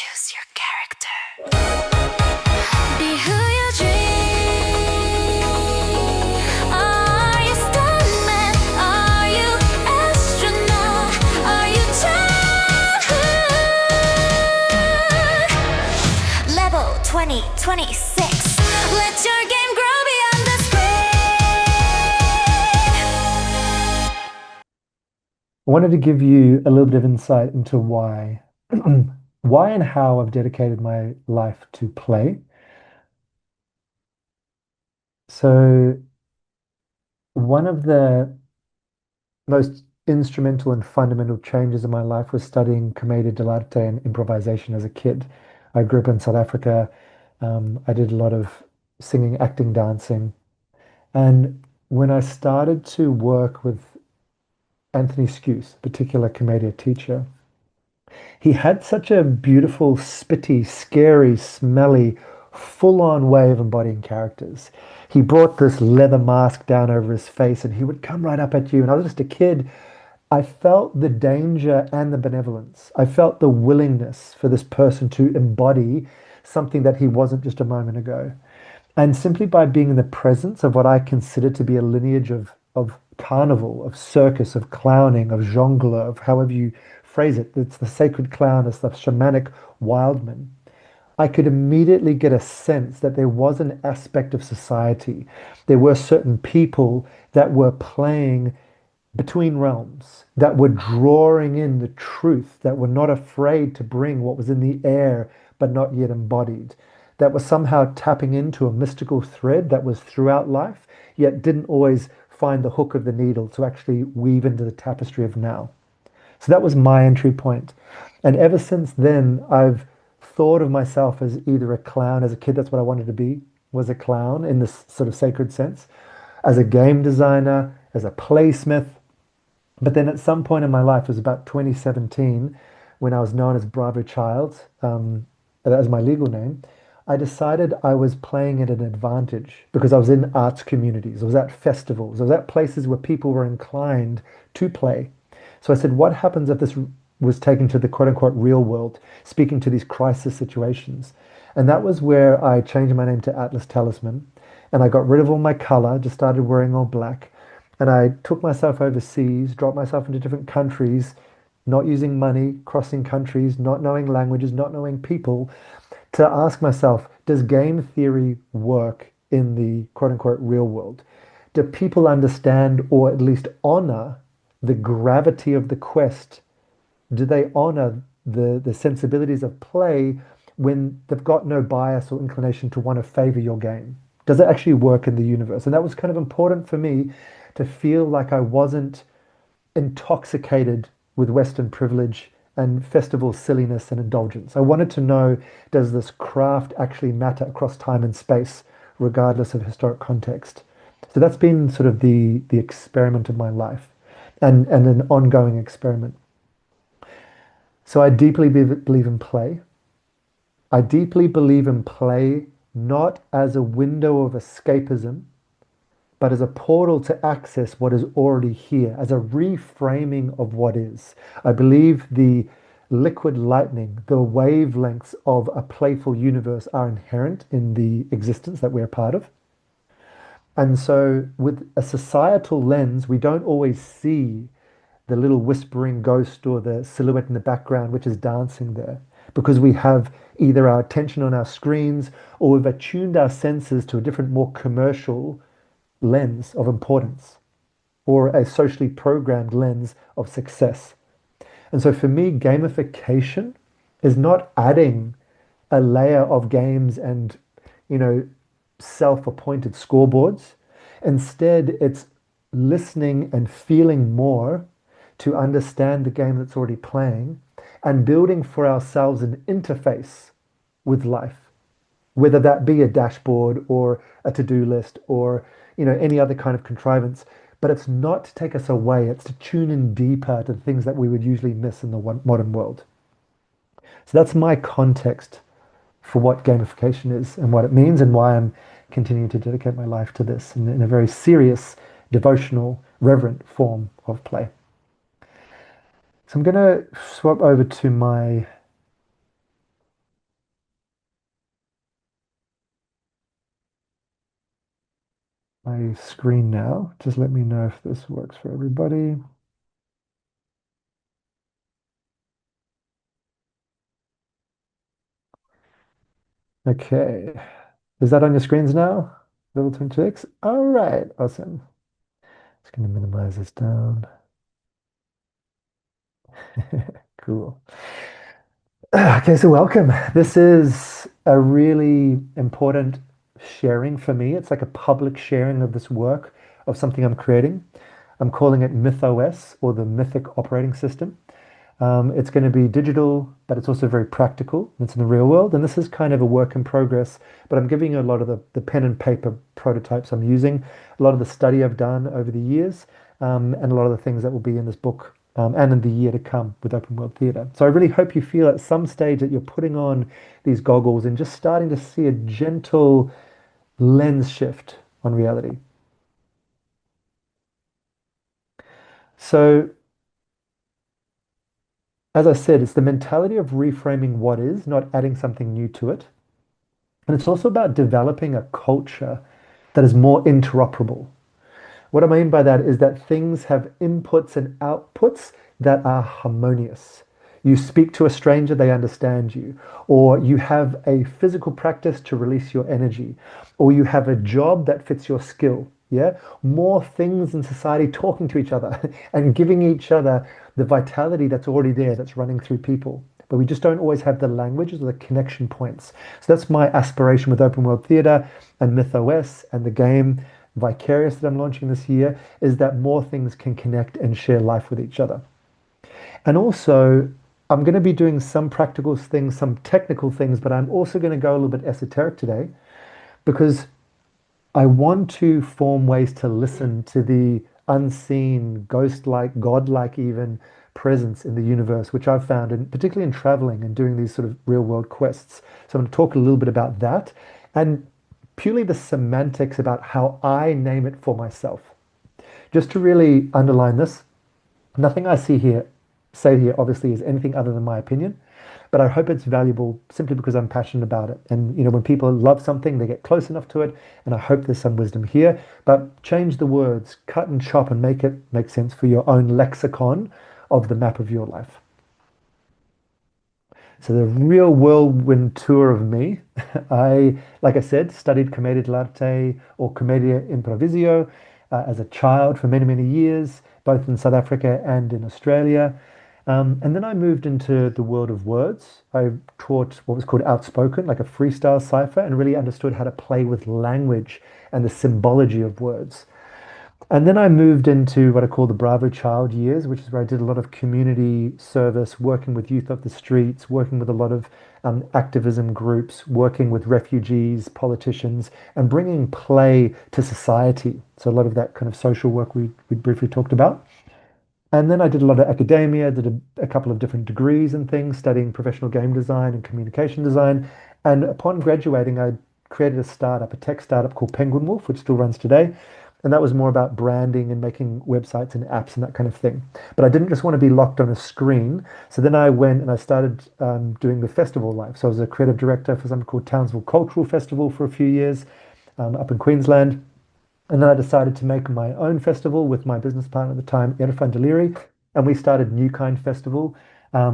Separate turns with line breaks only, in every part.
Choose your character. Be who you dream. Are you stuntman? Are you astronaut? Are you childhood? Level 2026. Let your game grow beyond the screen.
I wanted to give you a little bit of insight into why, why and how I've dedicated my life to play. So, one of the most instrumental and fundamental changes in my life was studying commedia dell'arte and improvisation as a kid. I grew up in South Africa. I did a lot of singing, acting, dancing. And when I started to work with Anthony Skuse, a particular commedia teacher, he had such a beautiful, spitty, scary, smelly, full-on way of embodying characters. He brought this leather mask down over his face and he would come right up at you. And I was just a kid. I felt the danger and the benevolence. I felt the willingness for this person to embody something that he wasn't just a moment ago. And simply by being in the presence of what I consider to be a lineage of carnival, of circus, of clowning, of jongleur, of however you phrase it, it's the sacred clown, it's the shamanic wildman. I could immediately get a sense that there was an aspect of society. There were certain people that were playing between realms, that were drawing in the truth, that were not afraid to bring what was in the air but not yet embodied, that was somehow tapping into a mystical thread that was throughout life, yet didn't always find the hook of the needle to actually weave into the tapestry of now. So that was my entry point. And ever since then, I've thought of myself as either a clown. As a kid, that's what I wanted to be, was a clown in this sort of sacred sense, as a game designer, as a playsmith. But then at some point in my life, it was about 2017, when I was known as Bravo Child, as my legal name, I decided I was playing at an advantage because I was in arts communities, I was at festivals, I was at places where people were inclined to play. So I said, what happens if this was taken to the quote unquote real world, speaking to these crisis situations? And that was where I changed my name to Atlas Talisman and I got rid of all my color, just started wearing all black. And I took myself overseas, dropped myself into different countries, not using money, crossing countries, not knowing languages, not knowing people, to ask myself, does game theory work in the quote unquote real world? Do people understand or at least honor the gravity of the quest? Do they honor the sensibilities of play when they've got no bias or inclination to want to favor your game? Does it actually work in the universe? And that was kind of important for me to feel like I wasn't intoxicated with Western privilege and festival silliness and indulgence. I wanted to know, does this craft actually matter across time and space, regardless of historic context? So that's been sort of the experiment of my life and an ongoing experiment. So I deeply believe in play. I deeply believe in play not as a window of escapism, but as a portal to access what is already here, as a reframing of what is. I believe the liquid lightning, the wavelengths of a playful universe are inherent in the existence that we're part of. And so, with a societal lens, we don't always see the little whispering ghost or the silhouette in the background, which is dancing there, because we have either our attention on our screens or we've attuned our senses to a different, more commercial lens of importance or a socially programmed lens of success. And so for me, gamification is not adding a layer of games and, you know, self-appointed scoreboards. Instead, it's listening and feeling more to understand the game that's already playing and building for ourselves an interface with life, whether that be a dashboard or a to-do list or any other kind of contrivance. But it's not to take us away, it's to tune in deeper to the things that we would usually miss in the modern world. So that's my context for what gamification is and what it means and why I'm continuing to dedicate my life to this in a very serious, devotional, reverent form of play. So I'm going to swap over to my my screen now. Just let me know if this works for everybody. Okay. Is that on your screens now? Level 26? All right, awesome. Just going to minimize this down. Cool. Okay, so welcome. This is a really important sharing for me. It's like a public sharing of this work of something I'm creating. I'm calling it MythOS or the Mythic Operating System. It's going to be digital, but it's also very practical. It's in the real world. And this is kind of a work in progress, but I'm giving you a lot of the pen and paper prototypes I'm using, a lot of the study I've done over the years, and a lot of the things that will be in this book, and in the year to come with open world theatre. So I really hope you feel at some stage that you're putting on these goggles and just starting to see a gentle lens shift on reality. So, as I said, it's the mentality of reframing what is, not adding something new to it. And it's also about developing a culture that is more interoperable. What I mean by that is that things have inputs and outputs that are harmonious. You speak to a stranger, they understand you. Or you have a physical practice to release your energy. Or you have a job that fits your skill. Yeah. More things in society talking to each other and giving each other the vitality that's already there, that's running through people. But we just don't always have the languages or the connection points. So that's my aspiration with open world theatre and MythOS and the game Vicarious that I'm launching this year is that more things can connect and share life with each other. And also, I'm going to be doing some practical things, some technical things, but I'm also going to go a little bit esoteric today because I want to form ways to listen to the unseen, ghost-like, god-like even presence in the universe, which I've found, and particularly in traveling and doing these sort of real-world quests. So I'm going to talk a little bit about that and purely the semantics about how I name it for myself. Just to really underline this, nothing I say here, obviously, is anything other than my opinion, but I hope it's valuable simply because I'm passionate about it. And when people love something, they get close enough to it, and I hope there's some wisdom here. But change the words, cut and chop, and make it make sense for your own lexicon of the map of your life. So the real whirlwind tour of me, like I said, studied commedia dell'arte or commedia improvisio as a child for many, many years, both in South Africa and in Australia. And then I moved into the world of words. I taught what was called outspoken, like a freestyle cipher, and really understood how to play with language and the symbology of words. And then I moved into what I call the Bravo Child years, which is where I did a lot of community service, working with youth off the streets, working with a lot of activism groups, working with refugees, politicians, and bringing play to society. So a lot of that kind of social work we briefly talked about. And then I did a lot of academia, did a couple of different degrees and things, studying professional game design and communication design. And upon graduating, I created a startup, a tech startup called Penguin Wolf, which still runs today. And that was more about branding and making websites and apps and that kind of thing. But I didn't just want to be locked on a screen. So then I went and I started doing the festival life. So I was a creative director for something called Townsville Cultural Festival for a few years up in Queensland. And then I decided to make my own festival with my business partner at the time, Irfan Deliri. And we started New Kind Festival,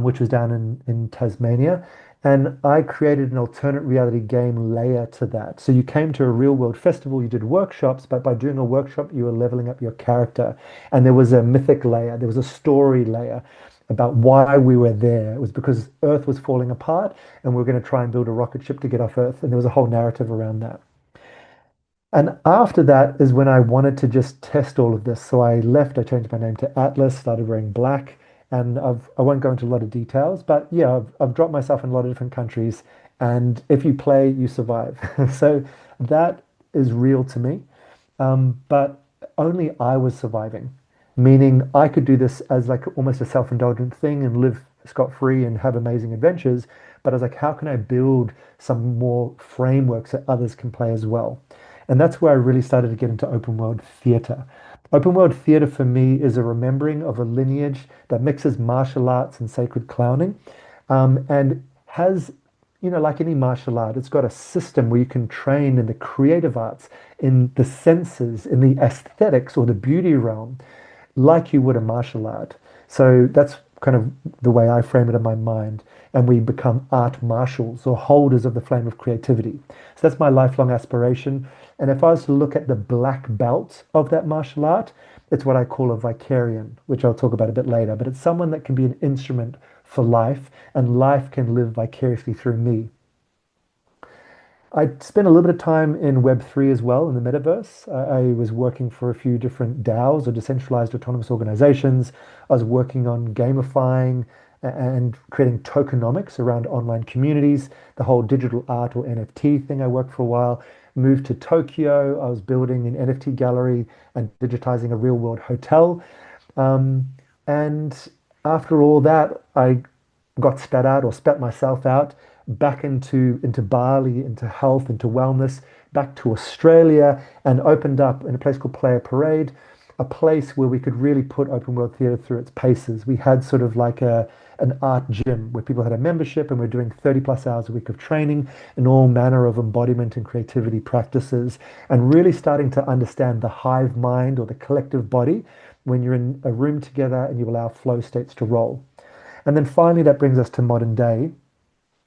which was down in Tasmania. And I created an alternate reality game layer to that. So you came to a real world festival, you did workshops, but by doing a workshop, you were leveling up your character. And there was a mythic layer, there was a story layer about why we were there. It was because Earth was falling apart and we were going to try and build a rocket ship to get off Earth. And there was a whole narrative around that. And after that is when I wanted to just test all of this. So I left, I changed my name to Atlas, started wearing black, and I won't go into a lot of details, but yeah, I've dropped myself in a lot of different countries. And if you play, you survive. So that is real to me. But only I was surviving, meaning I could do this as like almost a self-indulgent thing and live scot-free and have amazing adventures. But I was like, how can I build some more frameworks that others can play as well? And that's where I really started to get into open world theatre. Open world theatre for me is a remembering of a lineage that mixes martial arts and sacred clowning, and has like any martial art, it's got a system where you can train in the creative arts, in the senses, in the aesthetics or the beauty realm, like you would a martial art. So that's kind of the way I frame it in my mind. And we become art marshals or holders of the flame of creativity. So that's my lifelong aspiration. And if I was to look at the black belt of that martial art, it's what I call a vicarian, which I'll talk about a bit later. But it's someone that can be an instrument for life, and life can live vicariously through me. I spent a little bit of time in Web3 as well, in the metaverse. I was working for a few different DAOs or decentralized autonomous organizations. I was working on gamifying and creating tokenomics around online communities, the whole digital art or NFT thing I worked for a while. Moved to Tokyo. I was building an NFT gallery and digitizing a real world hotel. Um, and after all that, I got spat out or spat myself out back into Bali, into health, into wellness, back to Australia, and opened up in a place called Player Parade, a place where we could really put open world theatre through its paces. We had sort of like an art gym where people had a membership and we're doing 30 plus hours a week of training in all manner of embodiment and creativity practices, and really starting to understand the hive mind or the collective body when you're in a room together and you allow flow states to roll. And then finally, that brings us to modern day,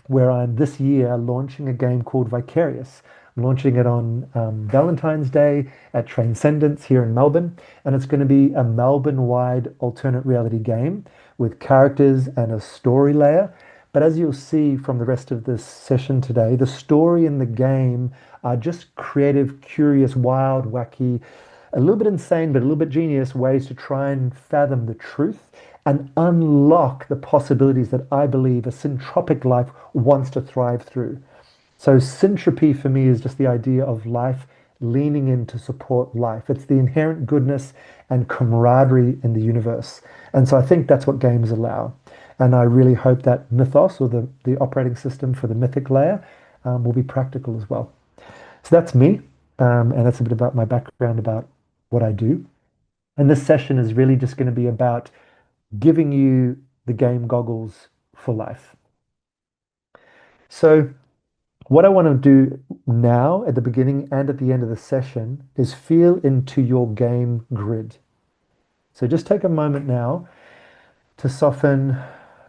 where I'm this year launching a game called Vicarious. I'm launching it on Valentine's Day at Transcendence here in Melbourne, and it's going to be a Melbourne-wide alternate reality game with characters and a story layer. But as you'll see from the rest of this session today, the story and the game are just creative, curious, wild, wacky, a little bit insane, but a little bit genius ways to try and fathom the truth and unlock the possibilities that I believe a syntropic life wants to thrive through. So, syntropy for me is just the idea of life leaning in to support life. It's the inherent goodness and camaraderie in the universe. And so, I think that's what games allow. And I really hope that mythos or the operating system for the mythic layer will be practical as well. So, that's me. And that's a bit about my background about what I do. And this session is really just going to be about giving you the game goggles for life. So, what I want to do now at the beginning and at the end of the session is feel into your game grid. So, just take a moment now to soften,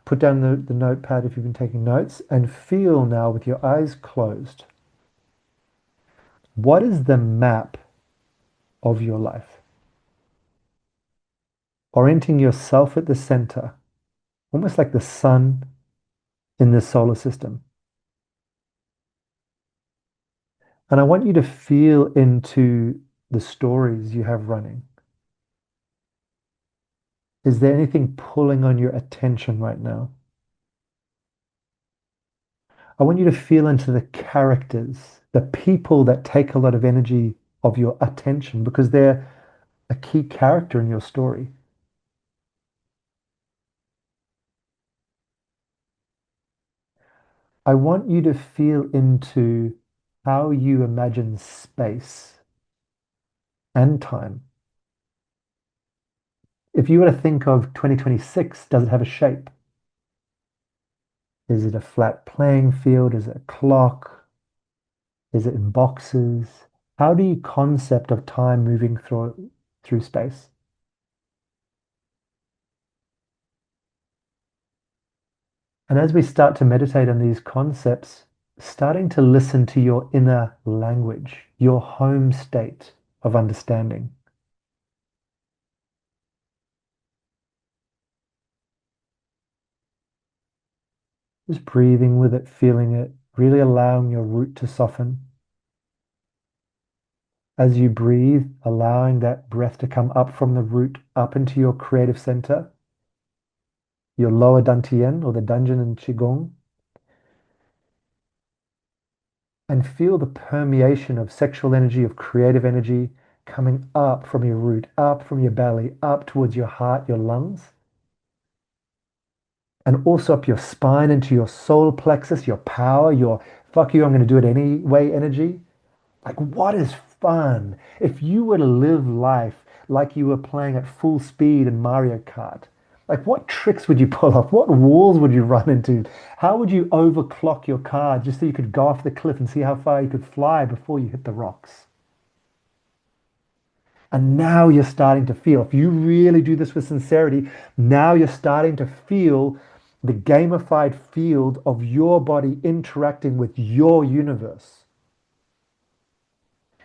put down the notepad if you've been taking notes, and feel now with your eyes closed. What is the map of your life? Orienting yourself at the center, almost like the sun in the solar system. And I want you to feel into the stories you have running. Is there anything pulling on your attention right now? I want you to feel into the characters, the people that take a lot of energy of your attention because they're a key character in your story. I want you to feel into how you imagine space and time. If you were to think of 2026, does it have a shape? Is it a flat playing field? Is it a clock? Is it in boxes? How do you concept of time moving through space? And as we start to meditate on these concepts, starting to listen to your inner language, your home state of understanding. Just breathing with it, feeling it, really allowing your root to soften. As you breathe, allowing that breath to come up from the root, up into your creative center, your lower dantian or the dungeon in Qigong, and feel the permeation of sexual energy, of creative energy coming up from your root, up from your belly, up towards your heart, your lungs, and also up your spine into your solar plexus, your power, your fuck you, I'm going to do it anyway energy. Like, what is fun? If you were to live life like you were playing at full speed in Mario Kart, Like, what tricks would you pull off? What walls would you run into? How would you overclock your car just so you could go off the cliff and see how far you could fly before you hit the rocks? And now you're starting to feel, if you really do this with sincerity, now you're starting to feel the gamified field of your body interacting with your universe.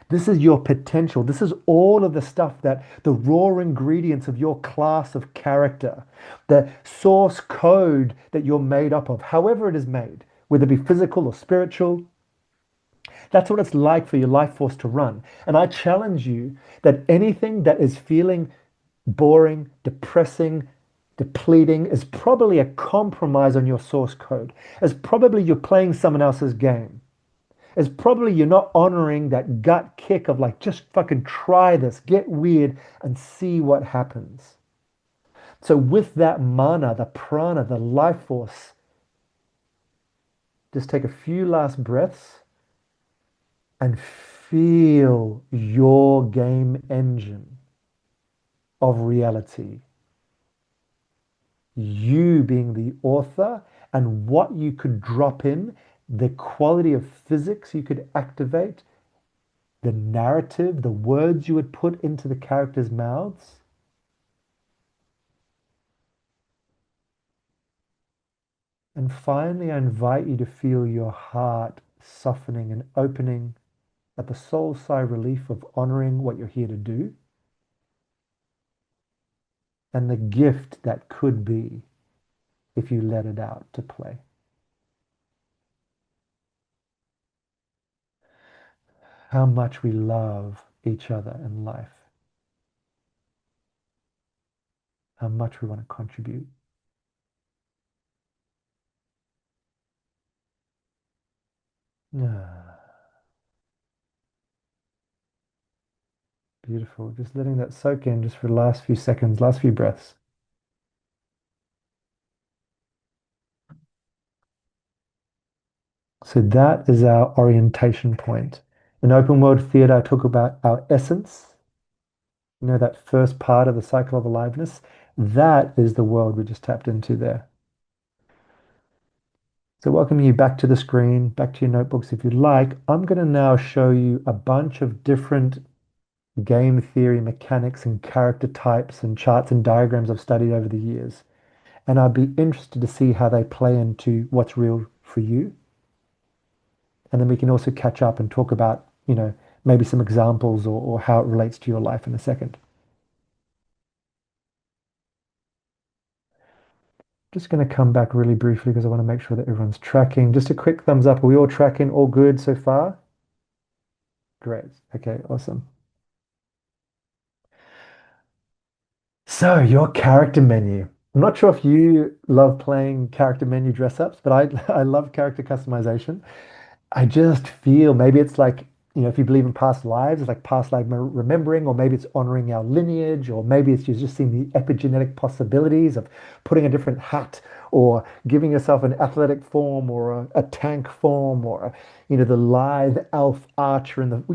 This is your potential. This is all of the stuff that the raw ingredients of your class of character, the source code that you're made up of, however it is made, whether it be physical or spiritual. That's what it's like for your life force to run. And I challenge you that anything that is feeling boring, depressing, depleting is probably a compromise on your source code. It's probably you're playing someone else's game. It's probably you're not honoring that gut kick of like, just fucking try this, get weird and see what happens. So, with that mana, the prana, the life force, just take a few last breaths and feel your game engine of reality. You being the author and what you could drop in, the quality of physics you could activate, the narrative, the words you would put into the characters' mouths. And finally, I invite you to feel your heart softening and opening at the soul sigh relief of honoring what you're here to do and the gift that could be if you let it out to play. How much we love each other in life, how much we want to contribute. Ah, beautiful. Just letting that soak in just for the last few seconds, last few breaths. So that is our orientation point. In open world theater, I talk about our essence, that first part of the cycle of aliveness. That is the world we just tapped into there. So welcoming you back to the screen, back to your notebooks if you'd like. I'm going to now show you a bunch of different game theory mechanics and character types and charts and diagrams I've studied over the years. And I'd be interested to see how they play into what's real for you. And then we can also catch up and talk about, maybe some examples or how it relates to your life in a second. Just going to come back really briefly because I want to make sure that everyone's tracking. Just a quick thumbs up. Are we all tracking? All good so far? Great. Okay, awesome. So, your character menu. I'm not sure if you love playing character menu dress ups, but I love character customization. I just feel maybe it's like, if you believe in past lives, it's like past life remembering, or maybe it's honoring our lineage, or maybe it's just seeing the epigenetic possibilities of putting a different hat, or giving yourself an athletic form, or a tank form, or the lithe elf archer, and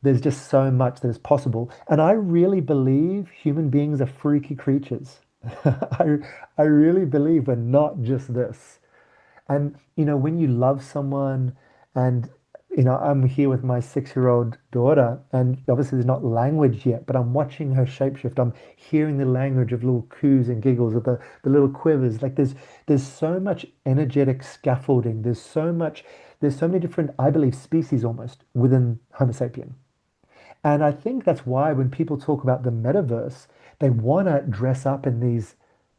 there's just so much that is possible. And I really believe human beings are freaky creatures. I, I really believe we're not just this. And when you love someone, and I'm here with my 6-year-old daughter, and obviously there's not language yet, but I'm watching her shapeshift. I'm hearing the language of little coos and giggles, of the little quivers. Like there's so much energetic scaffolding. There's so many different, I believe, species almost within Homo sapien. And I think that's why when people talk about the metaverse, they want to dress up in these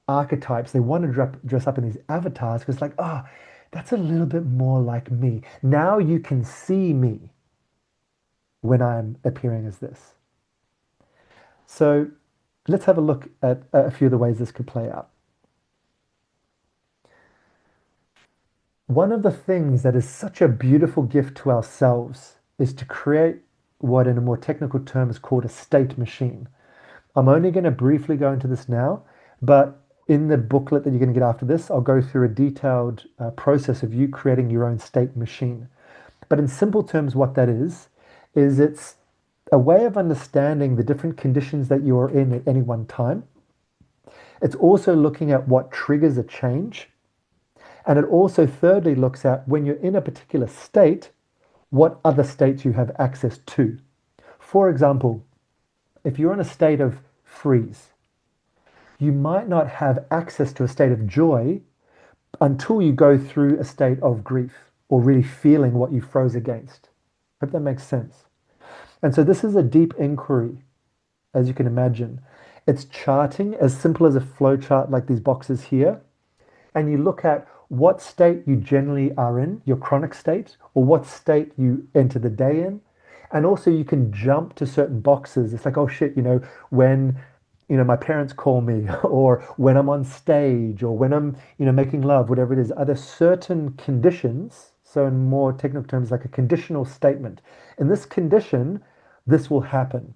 archetypes. They want to dress up in these avatars because, like, oh, that's a little bit more like me. Now you can see me when I'm appearing as this. So let's have a look at a few of the ways this could play out. One of the things that is such a beautiful gift to ourselves is to create what, in a more technical term, is called a state machine. I'm only going to briefly go into this now, but in the booklet that you're going to get after this, I'll go through a detailed process of you creating your own state machine. But in simple terms, what that is it's a way of understanding the different conditions that you are in at any one time, It's also looking at what triggers a change. And it also, thirdly, looks at when you're in a particular state, what other states you have access to. For example, if you're in a state of freeze, you might not have access to a state of joy until you go through a state of grief or really feeling what you froze against. Hope that makes sense. And so this is a deep inquiry, as you can imagine. It's charting as simple as a flow chart like these boxes here. And you look at what state you generally are in, your chronic state, or what state you enter the day in. And also you can jump to certain boxes. It's like, oh shit, when my parents call me, or when I'm on stage, or when I'm, making love, whatever it is, are there certain conditions? So in more technical terms, like a conditional statement. In this condition, this will happen.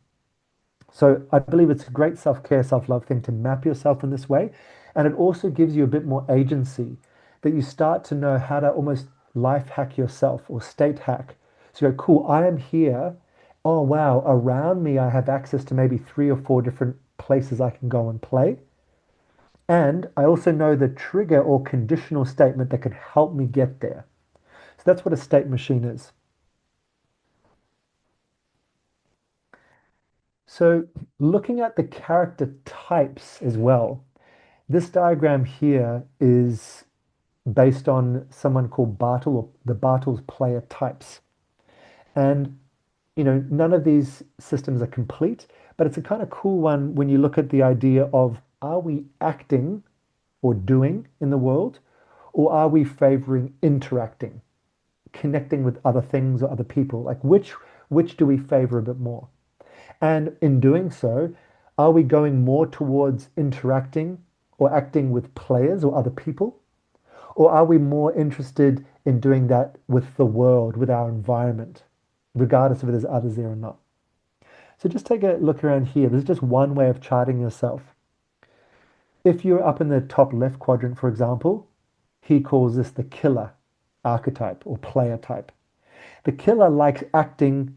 So I believe it's a great self-care, self-love thing to map yourself in this way. And it also gives you a bit more agency that you start to know how to almost life hack yourself or state hack. So you go, cool, I am here. Oh, wow, around me, I have access to maybe 3 or 4 different places I can go and play. And I also know the trigger or conditional statement that can help me get there. So that's what a state machine is. So looking at the character types as well, this diagram here is based on someone called Bartle, or the Bartle's player types. And, none of these systems are complete, but it's a kind of cool one when you look at the idea of, are we acting or doing in the world, or are we favoring interacting, connecting with other things or other people? Like which do we favor a bit more? And in doing so, are we going more towards interacting or acting with players or other people? Or are we more interested in doing that with the world, with our environment, regardless of if there's others there or not? So just take a look around here. There's just one way of charting yourself. If you're up in the top left quadrant, for example, he calls this the killer archetype or player type. The killer likes acting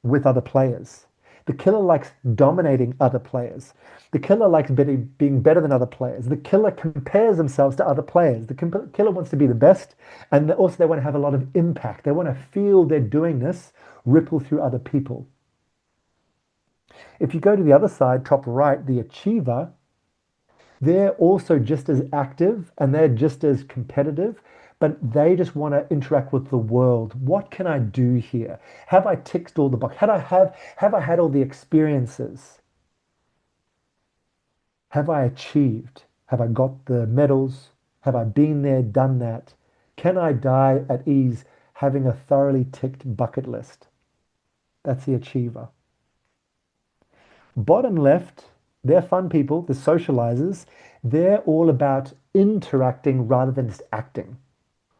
with other players. The killer likes dominating other players. The killer likes being better than other players. The killer compares themselves to other players. The killer wants to be the best, and also they want to have a lot of impact. They want to feel their doingness ripple through other people. If you go to the other side, top right, the achiever, they're also just as active and they're just as competitive, but they just want to interact with the world. What can I do here? Have I ticked all the boxes? Have I had all the experiences? Have I achieved? Have I got the medals? Have I been there, done that? Can I die at ease having a thoroughly ticked bucket list? That's the achiever. Bottom left, they're fun people, the socializers. They're all about interacting rather than just acting.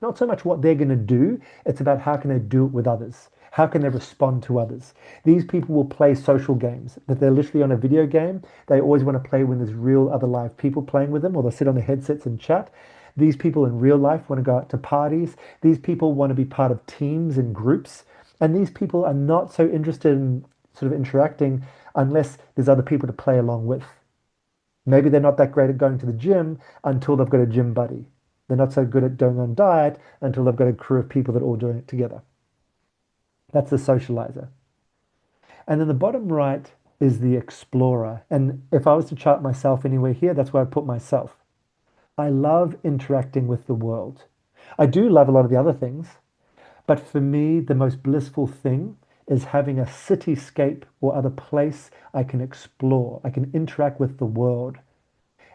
Not so much what they're going to do, it's about how can they do it with others. How can they respond to others? These people will play social games, that they're literally on a video game. They always want to play when there's real other live people playing with them, or they'll sit on their headsets and chat. These people in real life want to go out to parties. These people want to be part of teams and groups. And these people are not so interested in sort of interacting unless there's other people to play along with. Maybe they're not that great at going to the gym until they've got a gym buddy. They're not so good at going on diet until they've got a crew of people that are all doing it together. That's the socializer. And then the bottom right is the explorer. And if I was to chart myself anywhere here, that's where I'd put myself. I love interacting with the world. I do love a lot of the other things, but for me, the most blissful thing is having a cityscape or other place I can explore. I can interact with the world.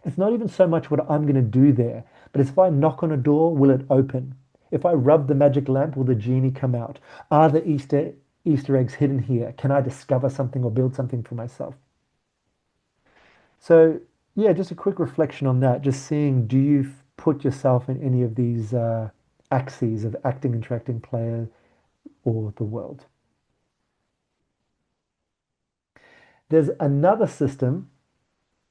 It's not even so much what I'm going to do there, but if I knock on a door, will it open? If I rub the magic lamp, will the genie come out? Are the Easter eggs hidden here? Can I discover something or build something for myself? So, yeah, just a quick reflection on that. Just seeing, do you put yourself in any of these axes of acting, interacting, player, or the world? There's another system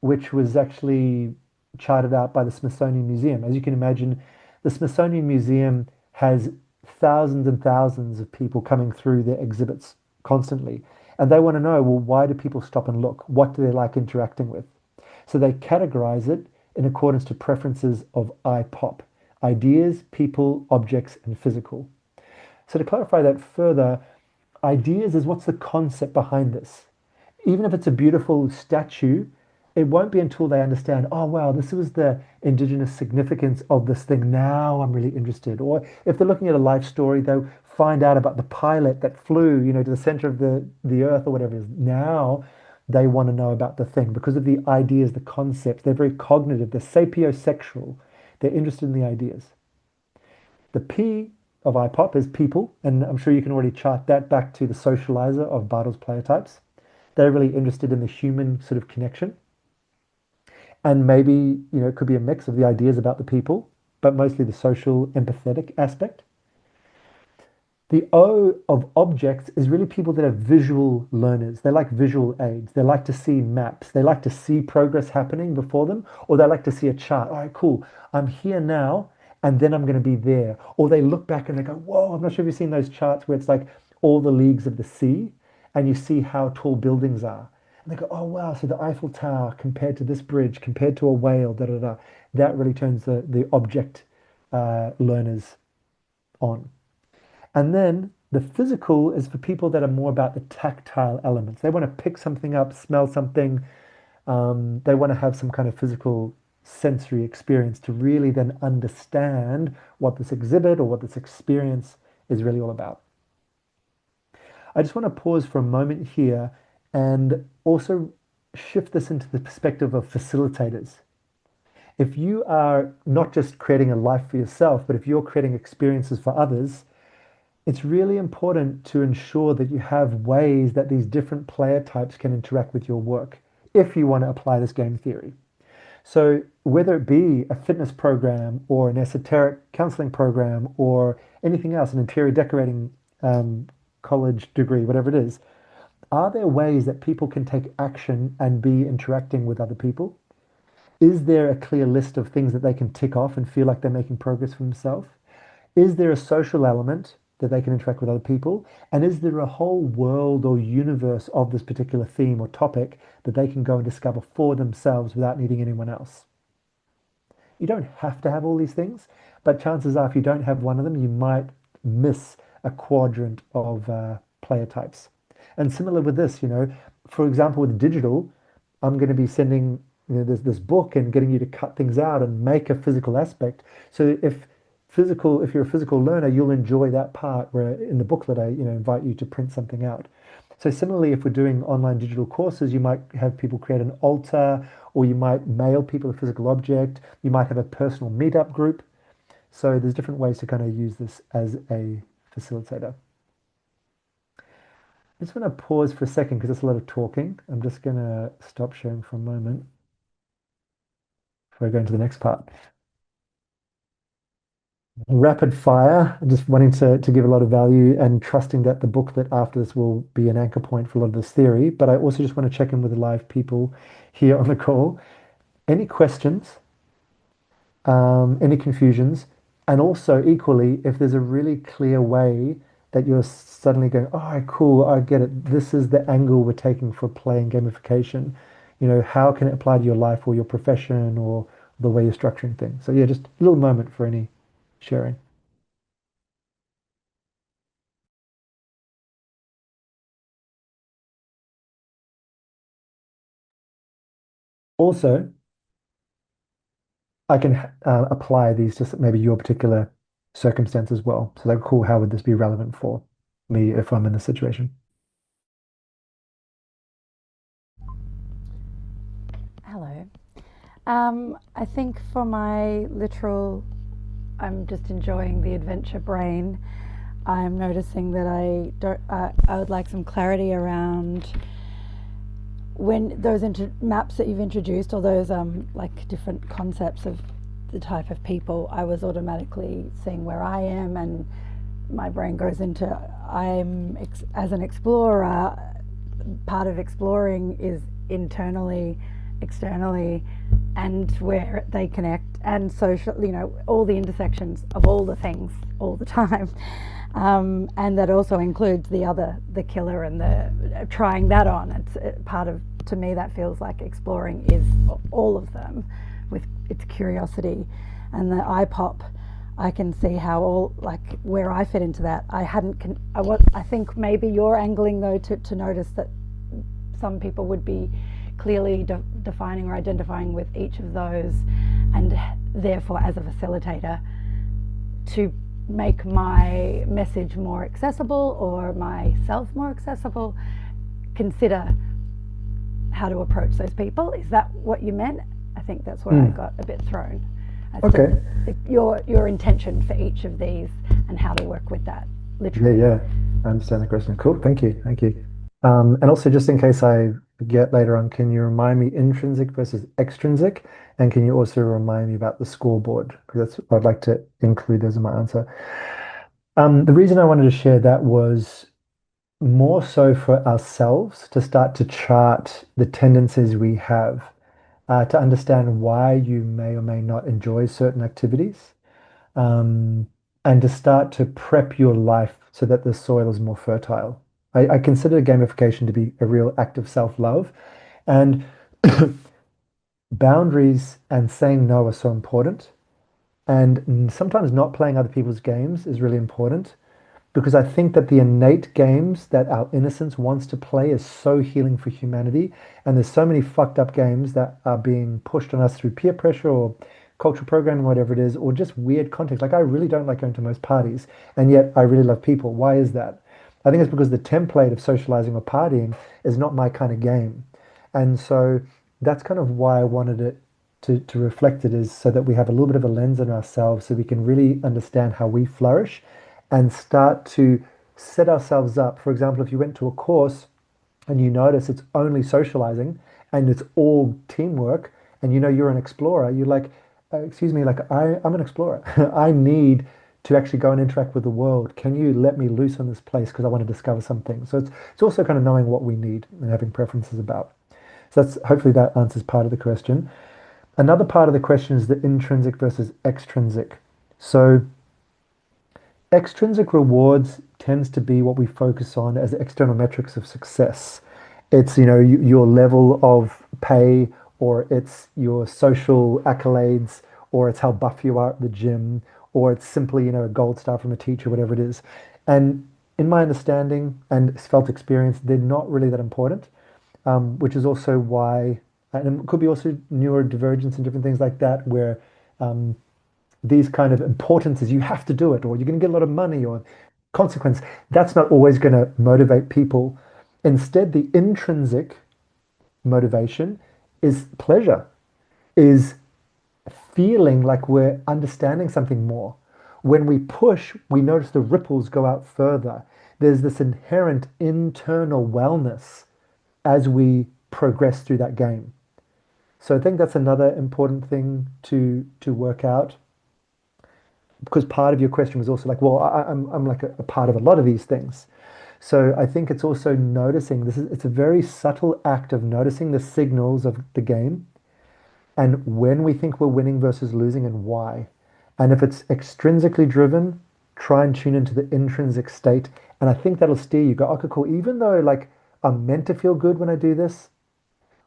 which was actually charted out by the Smithsonian Museum. As you can imagine, the Smithsonian Museum has thousands and thousands of people coming through their exhibits constantly. And they want to know, well, why do people stop and look? What do they like interacting with? So they categorize it in accordance to preferences of IPOP: ideas, people, objects, and physical. So to clarify that further, ideas is what's the concept behind this. Even if it's a beautiful statue, it won't be until they understand, oh wow, this was the indigenous significance of this thing. Now I'm really interested. Or if they're looking at a life story, they'll find out about the pilot that flew, to the center of the earth or whatever it is. Now they want to know about the thing because of the ideas, the concepts. They're very cognitive, they're sapiosexual. They're interested in the ideas. The P of IPOP is people, and I'm sure you can already chart that back to the socializer of Bartle's player types. They're really interested in the human sort of connection. And maybe, it could be a mix of the ideas about the people, but mostly the social, empathetic aspect. The O of objects is really people that are visual learners. They like visual aids. They like to see maps. They like to see progress happening before them, or they like to see a chart. All right, cool. I'm here now, and then I'm going to be there. Or they look back and they go, whoa, I'm not sure if you've seen those charts where it's like all the leagues of the sea, and you see how tall buildings are. And they go, oh, wow, so the Eiffel Tower compared to this bridge, compared to a whale, da da da. That really turns the object learners on. And then the physical is for people that are more about the tactile elements. They want to pick something up, smell something. They want to have some kind of physical sensory experience to really then understand what this exhibit or what this experience is really all about. I just want to pause for a moment here and also shift this into the perspective of facilitators. If you are not just creating a life for yourself, but if you're creating experiences for others, it's really important to ensure that you have ways that these different player types can interact with your work if you want to apply this game theory. So whether it be a fitness program or an esoteric counseling program or anything else, an interior decorating college degree, whatever it is, are there ways that people can take action and be interacting with other people? Is there a clear list of things that they can tick off and feel like they're making progress for themselves? Is there a social element that they can interact with other people? And is there a whole world or universe of this particular theme or topic that they can go and discover for themselves without needing anyone else? You don't have to have all these things, but chances are if you don't have one of them, you might miss a quadrant of player types. And similar with this, for example, with digital, I'm going to be sending this book and getting you to cut things out and make a physical aspect. So if you're a physical learner, you'll enjoy that part where in the booklet I invite you to print something out. So similarly, if we're doing online digital courses, you might have people create an altar, or you might mail people a physical object. You might have a personal meetup group. So there's different ways to kind of use this as a facilitator. I just want to pause for a second because there's a lot of talking. I'm just going to stop sharing for a moment before I go into the next part. Rapid fire, just wanting to give a lot of value and trusting that the booklet after this will be an anchor point for a lot of this theory. But I also just want to check in with the live people here on the call. Any questions, any confusions, and also equally, if there's a really clear way that you're suddenly going, oh, cool, I get it. This is the angle we're taking for playing gamification. How can it apply to your life or your profession or the way you're structuring things? So yeah, just a little moment for any sharing. Also, I can apply these to maybe your particular circumstance as well. So like, cool, how would this be relevant for me if I'm in this situation?
Hello. I think for my literal, I'm just enjoying the adventure brain. I'm noticing that I would like some clarity around when those maps that you've introduced, or those like different concepts of the type of people. I was automatically seeing where I am, and my brain goes into as an explorer. Part of exploring is internally, externally, and where they connect, and social, all the intersections of all the things all the time. And that also includes the killer and the trying that on. It's part of, to me, that feels like exploring is all of them, with its curiosity. And the iPop, I can see how all, like, where I fit into that. I hadn't, I think maybe you're angling though to notice that some people would be clearly defining or identifying with each of those, and therefore, as a facilitator, to make my message more accessible or myself more accessible, consider how to approach those people. Is that what you meant? I think that's where I got a bit thrown as
Okay.
to your intention for each of these and how to work with that
Yeah,
literally.
yeah. I understand the question. Cool. Thank you. Thank you. And also, just in case I forget later on, can you remind me intrinsic versus extrinsic? And can you also remind me about the scoreboard? Because that's I'd like to include those in my answer. The reason I wanted to share that was more so for ourselves to start to chart the tendencies we have, to understand why you may or may not enjoy certain activities, um, and to start to prep your life so that the soil is more fertile. I consider gamification to be a real act of self-love, and boundaries and saying no are so important. And sometimes not playing other people's games is really important because I think that the innate games that our innocence wants to play is so healing for humanity. And there's so many fucked up games that are being pushed on us through peer pressure or cultural programming, whatever it is, or just weird context. Like I really don't like going to most parties, and yet I really love people. Why is that? I think it's because the template of socializing or partying is not my kind of game. And so that's kind of why I wanted it to reflect it, is so that we have a little bit of a lens on ourselves so we can really understand how we flourish and start to set ourselves up. For example, if you went to a course and you notice it's only socializing and it's all teamwork, and you know you're an explorer, you're like, excuse me, like I'm an explorer. I need to actually go and interact with the world. Can you let me loose on this place because I want to discover something? So it's also kind of knowing what we need and having preferences about. So that's hopefully that answers part of the question. Another part of the question is the intrinsic versus extrinsic. So extrinsic rewards tends to be what we focus on as external metrics of success. It's, your level of pay, or it's your social accolades, or it's how buff you are at the gym, or it's simply, a gold star from a teacher, whatever it is. And in my understanding and felt experience, they're not really that important, which is also why, and it could be also neurodivergence and different things like that, where um, these kind of importances, you have to do it, or you're going to get a lot of money, or consequence, that's not always going to motivate people. Instead, the intrinsic motivation is pleasure, is feeling like we're understanding something more. When we push, we notice the ripples go out further. There's this inherent internal wellness as we progress through that game. So I think that's another important thing to work out, because part of your question was also like, well, I'm like a part of a lot of these things. So I think it's also noticing it's a very subtle act of noticing the signals of the game and when we think we're winning versus losing and why. And if it's extrinsically driven, try and tune into the intrinsic state. And I think that'll steer you. Go, okay, cool. Even though like I'm meant to feel good when I do this,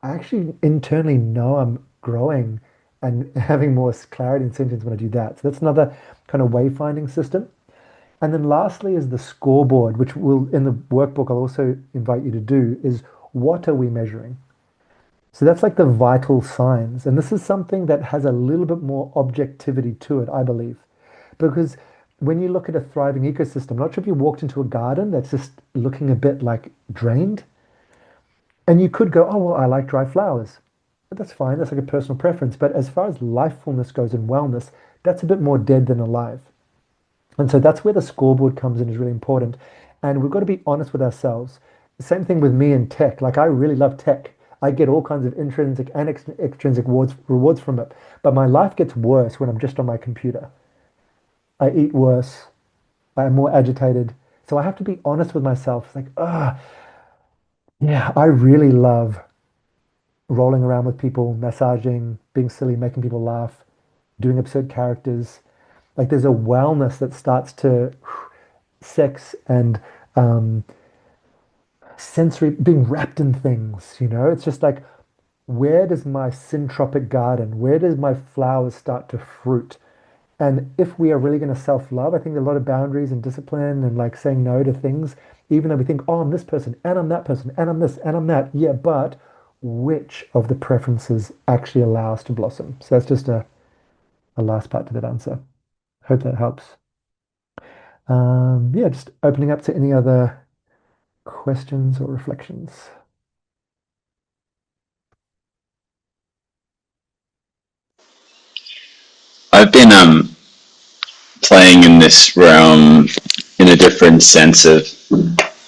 I actually internally know I'm growing and having more clarity and sentience when I do that. So that's another kind of wayfinding system. And then lastly is the scoreboard, which will in the workbook I'll also invite you to do, is what are we measuring? So that's like the vital signs. And this is something that has a little bit more objectivity to it, I believe. Because when you look at a thriving ecosystem, I'm not sure if you walked into a garden that's just looking a bit like drained. And you could go, oh, well, I like dry flowers. But that's fine. That's like a personal preference. But as far as lifefulness goes and wellness, that's a bit more dead than alive. And so that's where the scoreboard comes in, is really important. And we've got to be honest with ourselves. Same thing with me in tech. Like I really love tech. I get all kinds of intrinsic and extrinsic rewards from it. But my life gets worse when I'm just on my computer. I eat worse. I'm more agitated. So I have to be honest with myself. It's like, yeah, I really love rolling around with people, massaging, being silly, making people laugh, doing absurd characters. Like there's a wellness that starts to sex and sensory, being wrapped in things. It's just like where does my syntropic garden, where does my flowers start to fruit? And if we are really going to self-love, I think a lot of boundaries and discipline and like saying no to things, even though we think, oh, I'm this person and I'm that person and I'm this and I'm that. Yeah, but which of the preferences actually allow us to blossom? So that's just a last part to that answer. Hope that helps. Yeah, just opening up to any other questions or reflections.
I've been playing in this realm in a different sense of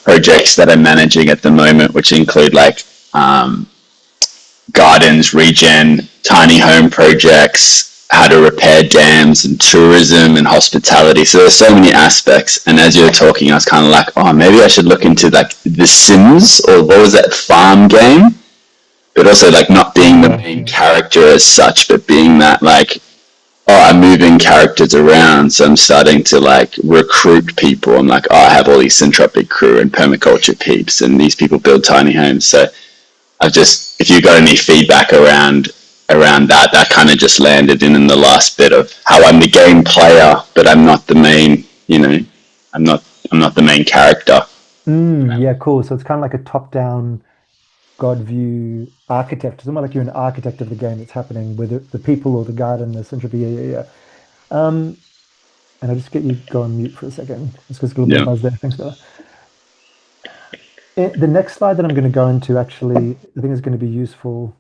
projects that I'm managing at the moment, which include like gardens, regen, tiny home projects, how to repair dams, and tourism and hospitality. So there's so many aspects. And as you're talking, I was kind of like, oh, maybe I should look into like The Sims, or what was that farm game? But also like not being the
Yeah,
main character as such, but being that like, oh, I'm moving characters around, so I'm starting to like recruit people. I'm like, oh, I have all these syntropic crew and permaculture peeps, and these people build tiny homes. So I've just, if you got any feedback around that, that kind of just landed in the last bit of how I'm the game player, but I'm not the main. I'm not I'm not the main character.
yeah, cool. So it's kind of like a top-down God view architect. It's almost like you're an architect of the game that's happening with the people or the garden, the syntropy. Yeah, yeah, yeah. And I'll just get you go on mute for a second. Just because a little bit of
Yeah.
buzz there. Thanks, Bella. The next slide that I'm going to go into actually, I think is going to be useful.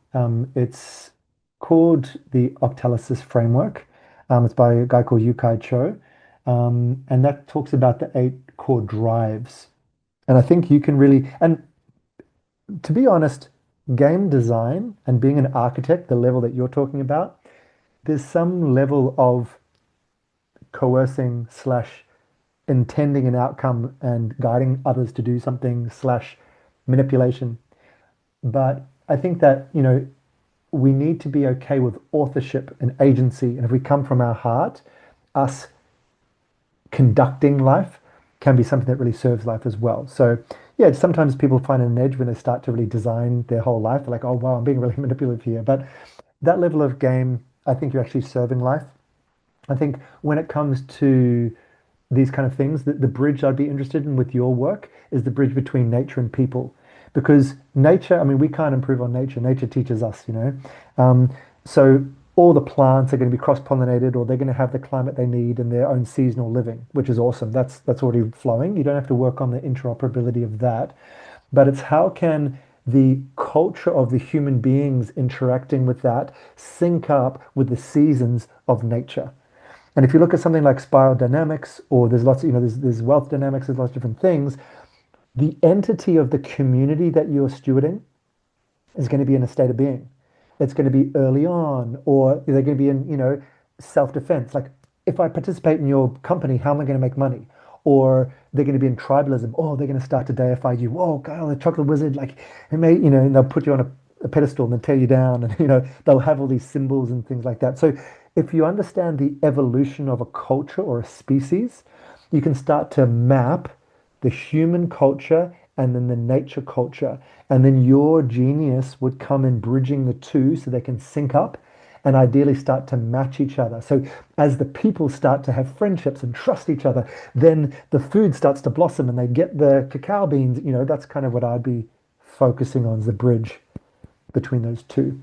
It's called the Octalysis Framework. It's by a guy called Yukai Cho. And that talks about the eight core drives. And I think you can really, and to be honest, game design and being an architect, the level that you're talking about, there's some level of coercing slash intending an outcome and guiding others to do something slash manipulation. But I think that, we need to be okay with authorship and agency. And if we come from our heart, us conducting life can be something that really serves life as well. So, yeah, sometimes people find an edge when they start to really design their whole life. They're like, oh, wow, I'm being really manipulative here. But that level of game, I think you're actually serving life. I think when it comes to these kind of things, the bridge I'd be interested in with your work is the bridge between nature and people. Because nature, I mean, we can't improve on nature. Nature teaches us. So all the plants are going to be cross-pollinated or they're going to have the climate they need and their own seasonal living, which is awesome. That's already flowing. You don't have to work on the interoperability of that. But it's how can the culture of the human beings interacting with that sync up with the seasons of nature? And if you look at something like spiral dynamics, or there's lots of, there's wealth dynamics, there's lots of different things, the entity of the community that you're stewarding is going to be in a state of being. It's going to be early on, or they're going to be in, self-defense. Like, if I participate in your company, how am I going to make money? Or they're going to be in tribalism. Oh, they're going to start to deify you. Oh, Kyle, the chocolate wizard, like, it may, and they'll put you on a pedestal and then tear you down, and they'll have all these symbols and things like that. So, if you understand the evolution of a culture or a species, you can start to map the human culture and then the nature culture. And then your genius would come in bridging the two so they can sync up and ideally start to match each other. So as the people start to have friendships and trust each other, then the food starts to blossom and they get the cacao beans. That's kind of what I'd be focusing on, is the bridge between those two.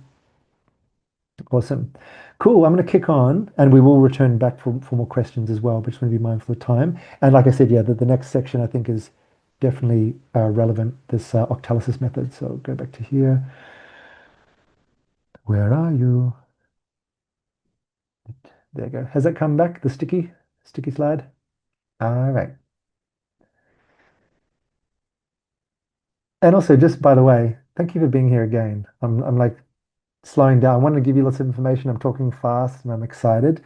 Awesome. Cool. I'm going to kick on and we will return back for more questions as well, but just want to be mindful of time. And like I said, yeah, the next section I think is definitely relevant, this octalysis method. So I'll go back to here. Where are you? There you go. Has that come back, the sticky slide? All right. And also, just by the way, thank you for being here again. I'm like slowing down. I want to give you lots of information. I'm talking fast and I'm excited.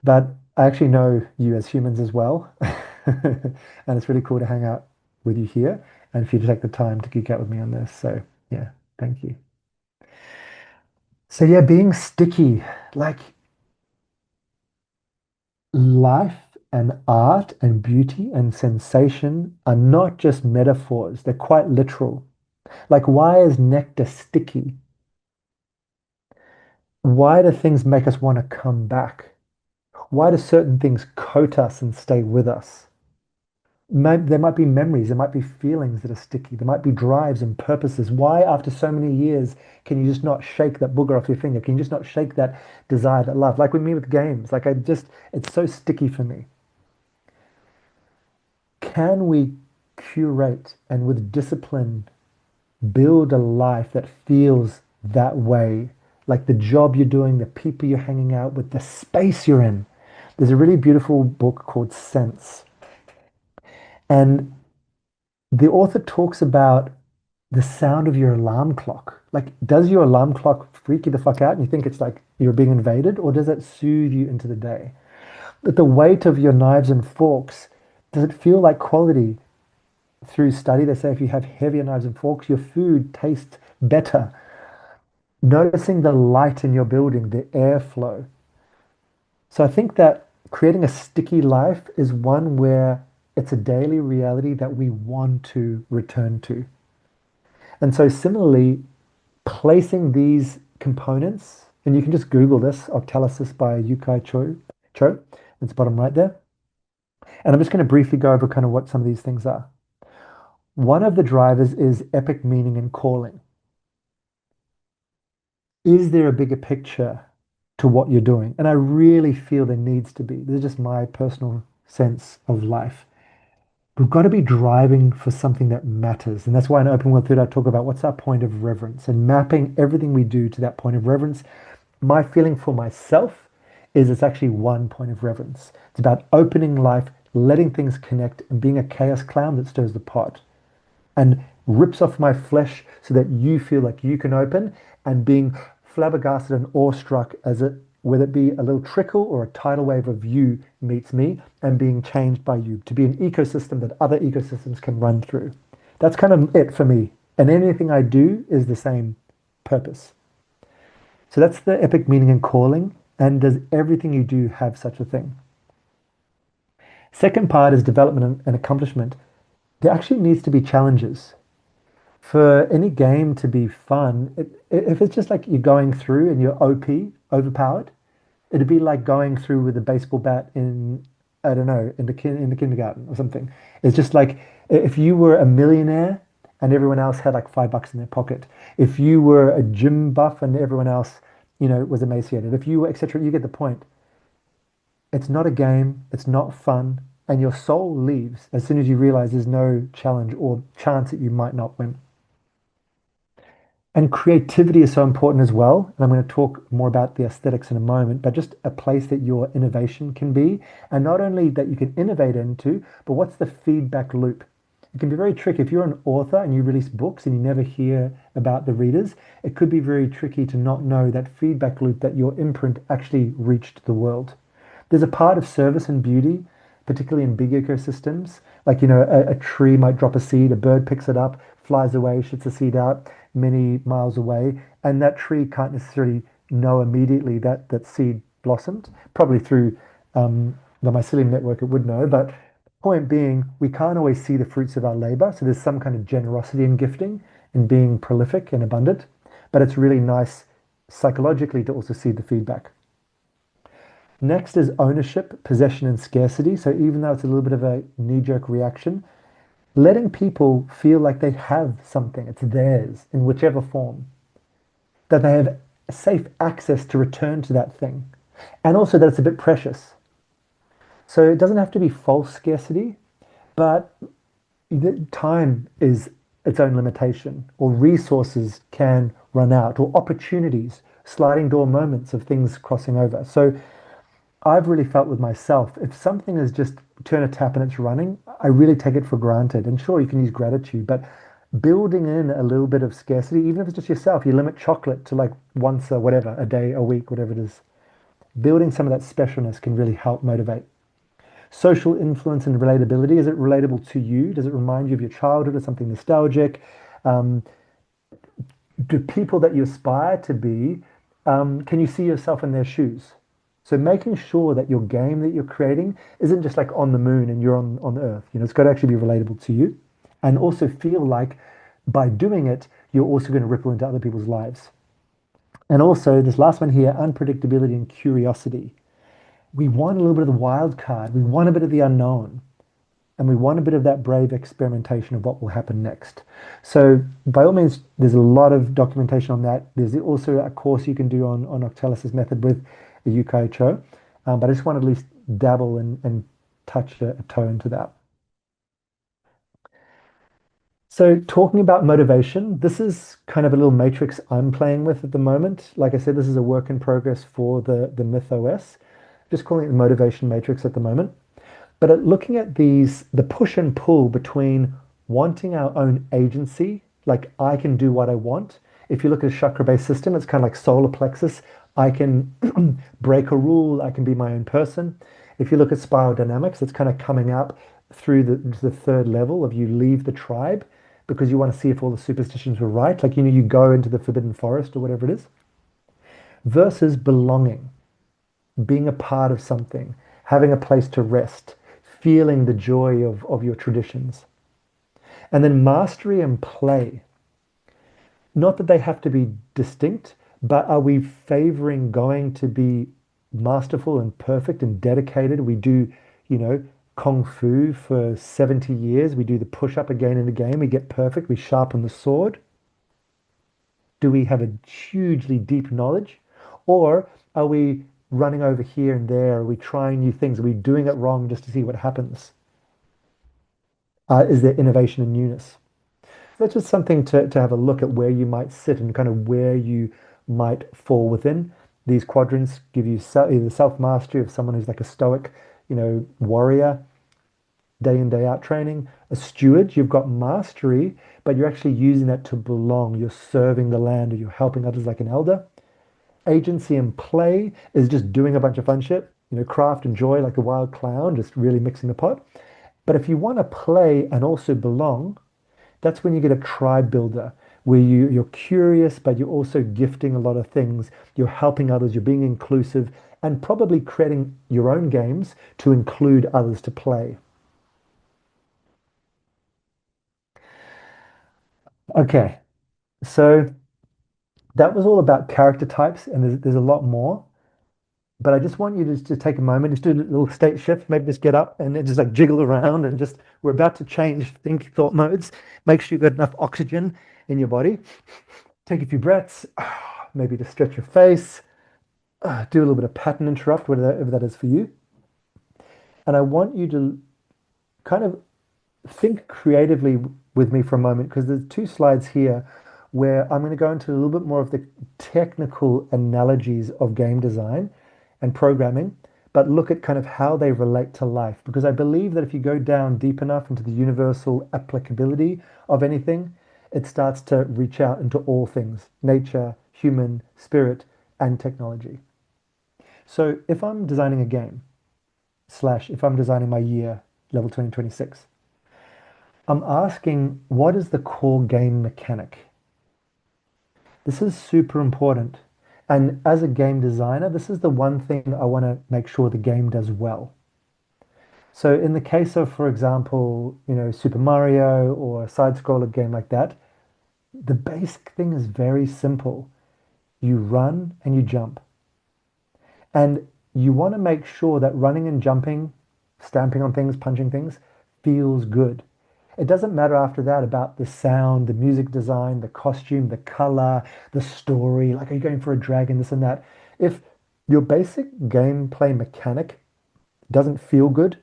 But I actually know you as humans as well. And it's really cool to hang out with you here and for you to take the time to geek out with me on this. So, yeah, thank you. So, yeah, being sticky, like life and art and beauty and sensation are not just metaphors, they're quite literal. Like, why is nectar sticky? Why do things make us want to come back? Why do certain things coat us and stay with us? There might be memories, there might be feelings that are sticky, there might be drives and purposes. Why, after so many years, can you just not shake that booger off your finger? Can you just not shake that desire, that love? Like with me with games, it's so sticky for me. Can we curate and with discipline build a life that feels that way? Like the job you're doing, the people you're hanging out with, the space you're in. There's a really beautiful book called Sense. And the author talks about the sound of your alarm clock. Like, does your alarm clock freak you the fuck out and you think it's like you're being invaded, or does it soothe you into the day? That the weight of your knives and forks, does it feel like quality? Through study, they say if you have heavier knives and forks, your food tastes better. Noticing the light in your building, the airflow. So I think that creating a sticky life is one where it's a daily reality that we want to return to. And so similarly, placing these components, and you can just Google this, Octalysis by Yukai Cho. It's bottom right there. And I'm just going to briefly go over kind of what some of these things are. One of the drivers is epic meaning and calling. Is there a bigger picture to what you're doing? And I really feel there needs to be. This is just my personal sense of life. We've got to be driving for something that matters. And that's why in Open World Theatre, I talk about what's our point of reverence and mapping everything we do to that point of reverence. My feeling for myself is it's actually one point of reverence. It's about opening life, letting things connect, and being a chaos clown that stirs the pot and rips off my flesh so that you feel like you can open, and being flabbergasted and awestruck as it, whether it be a little trickle or a tidal wave of you meets me and being changed by you to be an ecosystem that other ecosystems can run through. That's kind of it for me. And anything I do is the same purpose. So that's the epic meaning and calling. And does everything you do have such a thing? Second part is development and accomplishment. There actually needs to be challenges. For any game to be fun, if it's just like you're going through and you're OP, overpowered, it'd be like going through with a baseball bat in, I don't know, in the kindergarten or something. It's just like if you were a millionaire and everyone else had like $5 in their pocket. If you were a gym buff and everyone else, was emaciated. If you were, etc., you get the point. It's not a game, it's not fun, and your soul leaves as soon as you realize there's no challenge or chance that you might not win. And creativity is so important as well. And I'm going to talk more about the aesthetics in a moment, but just a place that your innovation can be. And not only that you can innovate into, but what's the feedback loop? It can be very tricky. If you're an author and you release books and you never hear about the readers, it could be very tricky to not know that feedback loop that your imprint actually reached the world. There's a part of service and beauty, particularly in big ecosystems. Like, a tree might drop a seed, a bird picks it up, flies away, shits the seed out many miles away, and that tree can't necessarily know immediately that that seed blossomed. Probably through the mycelium network, it would know. But point being, we can't always see the fruits of our labor. So there's some kind of generosity in gifting and being prolific and abundant. But it's really nice psychologically to also see the feedback. Next is ownership, possession, and scarcity. So even though it's a little bit of a knee-jerk reaction, letting people feel like they have something, it's theirs in whichever form, that they have safe access to return to that thing, and also that it's a bit precious. So it doesn't have to be false scarcity, but time is its own limitation, or resources can run out, or opportunities, sliding door moments of things crossing over. So I've really felt with myself, if something is just turn a tap and it's running, I really take it for granted. And sure, you can use gratitude, but building in a little bit of scarcity, even if it's just yourself, you limit chocolate to like once a whatever, a day, a week, whatever it is. Building some of that specialness can really help motivate. Social influence and relatability, is it relatable to you? Does it remind you of your childhood or something nostalgic? Um, do people that you aspire to be, can you see yourself in their shoes? So making sure that your game that you're creating isn't just like on the moon and you're on Earth. It's got to actually be relatable to you, and also feel like by doing it, you're also going to ripple into other people's lives. And also, this last one here, unpredictability and curiosity. We want a little bit of the wild card. We want a bit of the unknown. And we want a bit of that brave experimentation of what will happen next. So, by all means, there's a lot of documentation on that. There's also a course you can do on Octalus's method with a UKHO. But I just want to at least dabble and touch a toe into that. So, talking about motivation, this is kind of a little matrix I'm playing with at the moment. Like I said, this is a work in progress for the Myth OS. Just calling it the motivation matrix at the moment. But looking at these, the push and pull between wanting our own agency, like I can do what I want. If you look at a chakra-based system, it's kind of like solar plexus. I can break a rule. I can be my own person. If you look at spiral dynamics, it's kind of coming up through the third level of you leave the tribe because you want to see if all the superstitions were right. Like, you go into the forbidden forest or whatever it is, versus belonging, being a part of something, having a place to rest, feeling the joy of your traditions. And then mastery and play. Not that they have to be distinct, but are we favoring going to be masterful and perfect and dedicated? We do, you know, Kung Fu for 70 years. We do the push up again and again. We get perfect. We sharpen the sword. Do we have a hugely deep knowledge? Or are we running over here and there? Are we trying new things? Are we doing it wrong just to see what happens? Is there innovation and newness? That's just something to have a look at where you might sit and kind of where you might fall within. These quadrants give you either self-mastery of someone who's like a stoic, warrior, day in, day out training. A steward, you've got mastery, but you're actually using that to belong. You're serving the land or you're helping others like an elder. Agency and play is just doing a bunch of fun shit, craft and joy like a wild clown, just really mixing the pot. But if you want to play and also belong, that's when you get a tribe builder where you're curious, but you're also gifting a lot of things. You're helping others, you're being inclusive, and probably creating your own games to include others to play. Okay, so that was all about character types, and there's a lot more. But I just want you to take a moment, just do a little state shift, maybe just get up and then just like jiggle around and just, we're about to change thought modes. Make sure you've got enough oxygen in your body. Take a few breaths, maybe just stretch your face, do a little bit of pattern interrupt, whatever that is for you. And I want you to kind of think creatively with me for a moment because there's two slides here where I'm going to go into a little bit more of the technical analogies of game design and programming, but look at kind of how they relate to life. Because I believe that if you go down deep enough into the universal applicability of anything, it starts to reach out into all things, nature, human, spirit, and technology. So if I'm designing a game, slash, if I'm designing my year, level 2026, I'm asking, what is the core game mechanic? This is super important. And as a game designer, this is the one thing I want to make sure the game does well. So in the case of, for example, Super Mario or a side-scroller game like that, the basic thing is very simple. You run and you jump. And you want to make sure that running and jumping, stamping on things, punching things, feels good. It doesn't matter after that about the sound, the music design, the costume, the color, the story. Like, are you going for a dragon, this and that? If your basic gameplay mechanic doesn't feel good,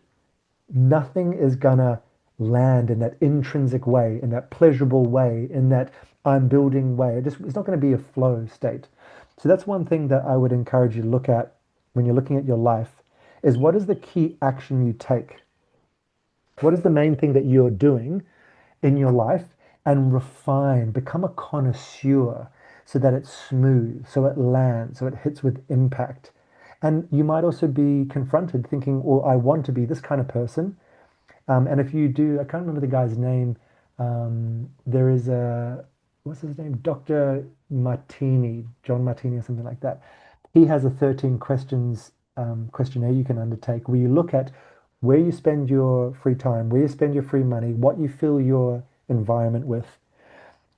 nothing is gonna land in that intrinsic way, in that pleasurable way, in that I'm building way. It's not going to be a flow state. So that's one thing that I would encourage you to look at when you're looking at your life is what is the key action you take? What is the main thing that you're doing in your life and refine, become a connoisseur so that it's smooth, so it lands, so it hits with impact. And you might also be confronted thinking, well, I want to be this kind of person. And if you do, I can't remember the guy's name. There is what's his name? Dr. Martini, John Martini or something like that. He has a 13 questions questionnaire you can undertake where you look at where you spend your free time, where you spend your free money, what you fill your environment with.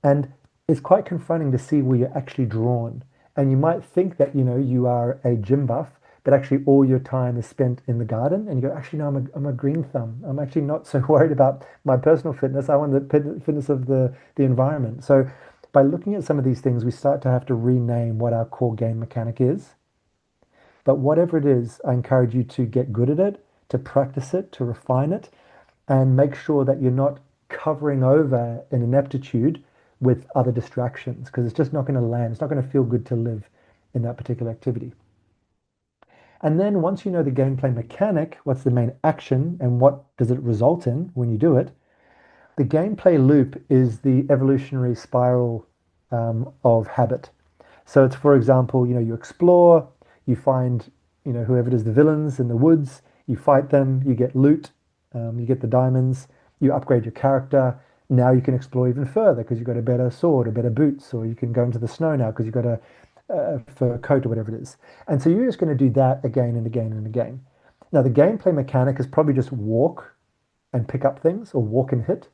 And it's quite confronting to see where you're actually drawn. And you might think that, you are a gym buff, but actually all your time is spent in the garden. And you go, actually, no, I'm a green thumb. I'm actually not so worried about my personal fitness. I want the fitness of the environment. So by looking at some of these things, we start to have to rename what our core game mechanic is. But whatever it is, I encourage you to get good at it, to practice it, to refine it, and make sure that you're not covering over an ineptitude with other distractions because it's just not going to land. It's not going to feel good to live in that particular activity. And then once you know the gameplay mechanic, what's the main action and what does it result in when you do it, the gameplay loop is the evolutionary spiral of habit. So it's, for example, you explore, you find, whoever it is, the villains in the woods, you fight them, you get loot, you get the diamonds, you upgrade your character. Now you can explore even further because you've got a better sword or better boots, or you can go into the snow now because you've got a fur coat or whatever it is. And so you're just going to do that again and again and again. Now, the gameplay mechanic is probably just walk and pick up things or walk and hit.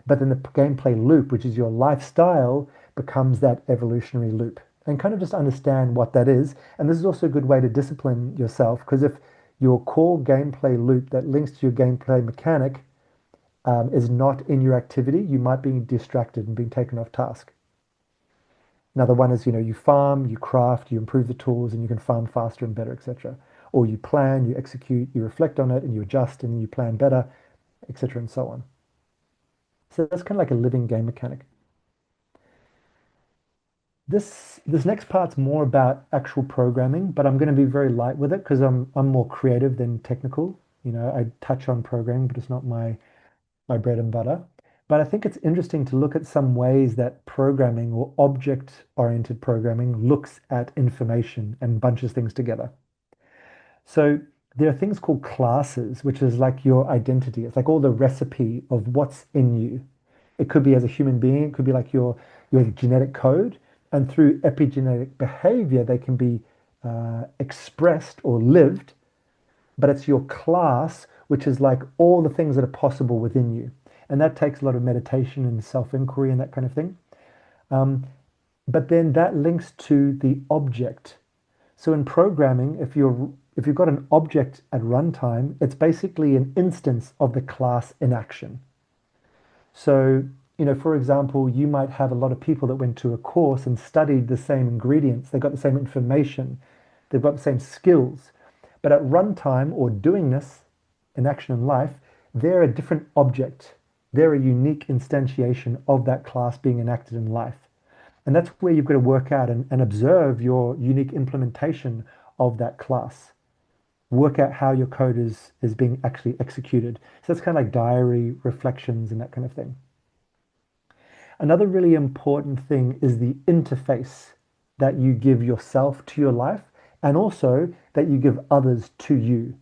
But then the gameplay loop, which is your lifestyle, becomes that evolutionary loop. And kind of just understand what that is. And this is also a good way to discipline yourself because if your core gameplay loop that links to your gameplay mechanic is not in your activity, you might be distracted and being taken off task. Another one is, you farm, you craft, you improve the tools, and you can farm faster and better, etc. Or you plan, you execute, you reflect on it, and you adjust, and you plan better, etc., and so on. So that's kind of like a living game mechanic. This next part's more about actual programming, but I'm going to be very light with it because I'm more creative than technical. I touch on programming, but it's not my bread and butter. But I think it's interesting to look at some ways that programming or object-oriented programming looks at information and bunches things together. So there are things called classes, which is like your identity. It's like all the recipe of what's in you. It could be as a human being, it could be like your genetic code, and through epigenetic behavior, they can be expressed or lived, but it's your class, which is like all the things that are possible within you. And that takes a lot of meditation and self-inquiry and that kind of thing. Um, but then that links to the object. So in programming, if you've got an object at runtime, it's basically an instance of the class in action. So, for example, you might have a lot of people that went to a course and studied the same ingredients. They got the same information. They've got the same skills. But at runtime or doingness in action in life, they're a different object. They're a unique instantiation of that class being enacted in life. And that's where you've got to work out and observe your unique implementation of that class. Work out how your code is being actually executed. So that's kind of like diary, reflections, and that kind of thing. Another really important thing is the interface that you give yourself to your life and also that you give others to you.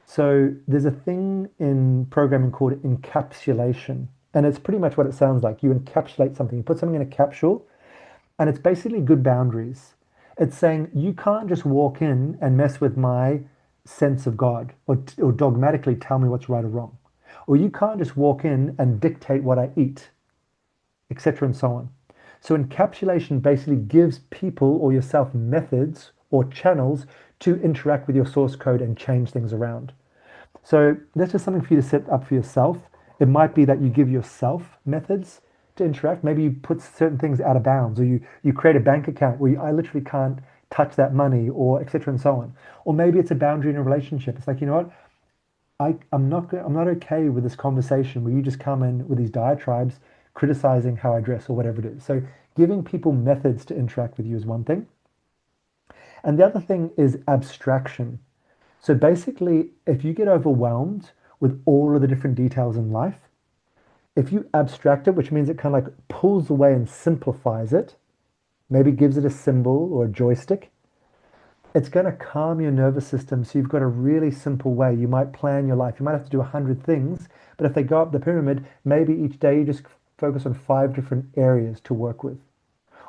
So there's a thing in programming called encapsulation, and it's pretty much what it sounds like. You encapsulate something, you put something in a capsule, and it's basically good boundaries. It's saying you can't just walk in and mess with my sense of God or dogmatically tell me what's right or wrong. Or you can't just walk in and dictate what I eat, etc. and so on. So encapsulation basically gives people or yourself methods or channels to interact with your source code and change things around. So that's just something for you to set up for yourself. It might be that you give yourself methods to interact. Maybe you put certain things out of bounds, or you create a bank account where I literally can't touch that money, or etc. and so on. Or maybe it's a boundary in a relationship. It's like, you know what? I'm not okay with this conversation where you just come in with these diatribes criticizing how I dress or whatever it is. So giving people methods to interact with you is one thing. And the other thing is abstraction. So basically, if you get overwhelmed with all of the different details in life, if you abstract it, which means it kind of like pulls away and simplifies it, maybe gives it a symbol or a joystick, it's going to calm your nervous system. So you've got a really simple way. You might plan your life. You might have to do 100 things, but if they go up the pyramid, maybe each day you just focus on 5 different areas to work with.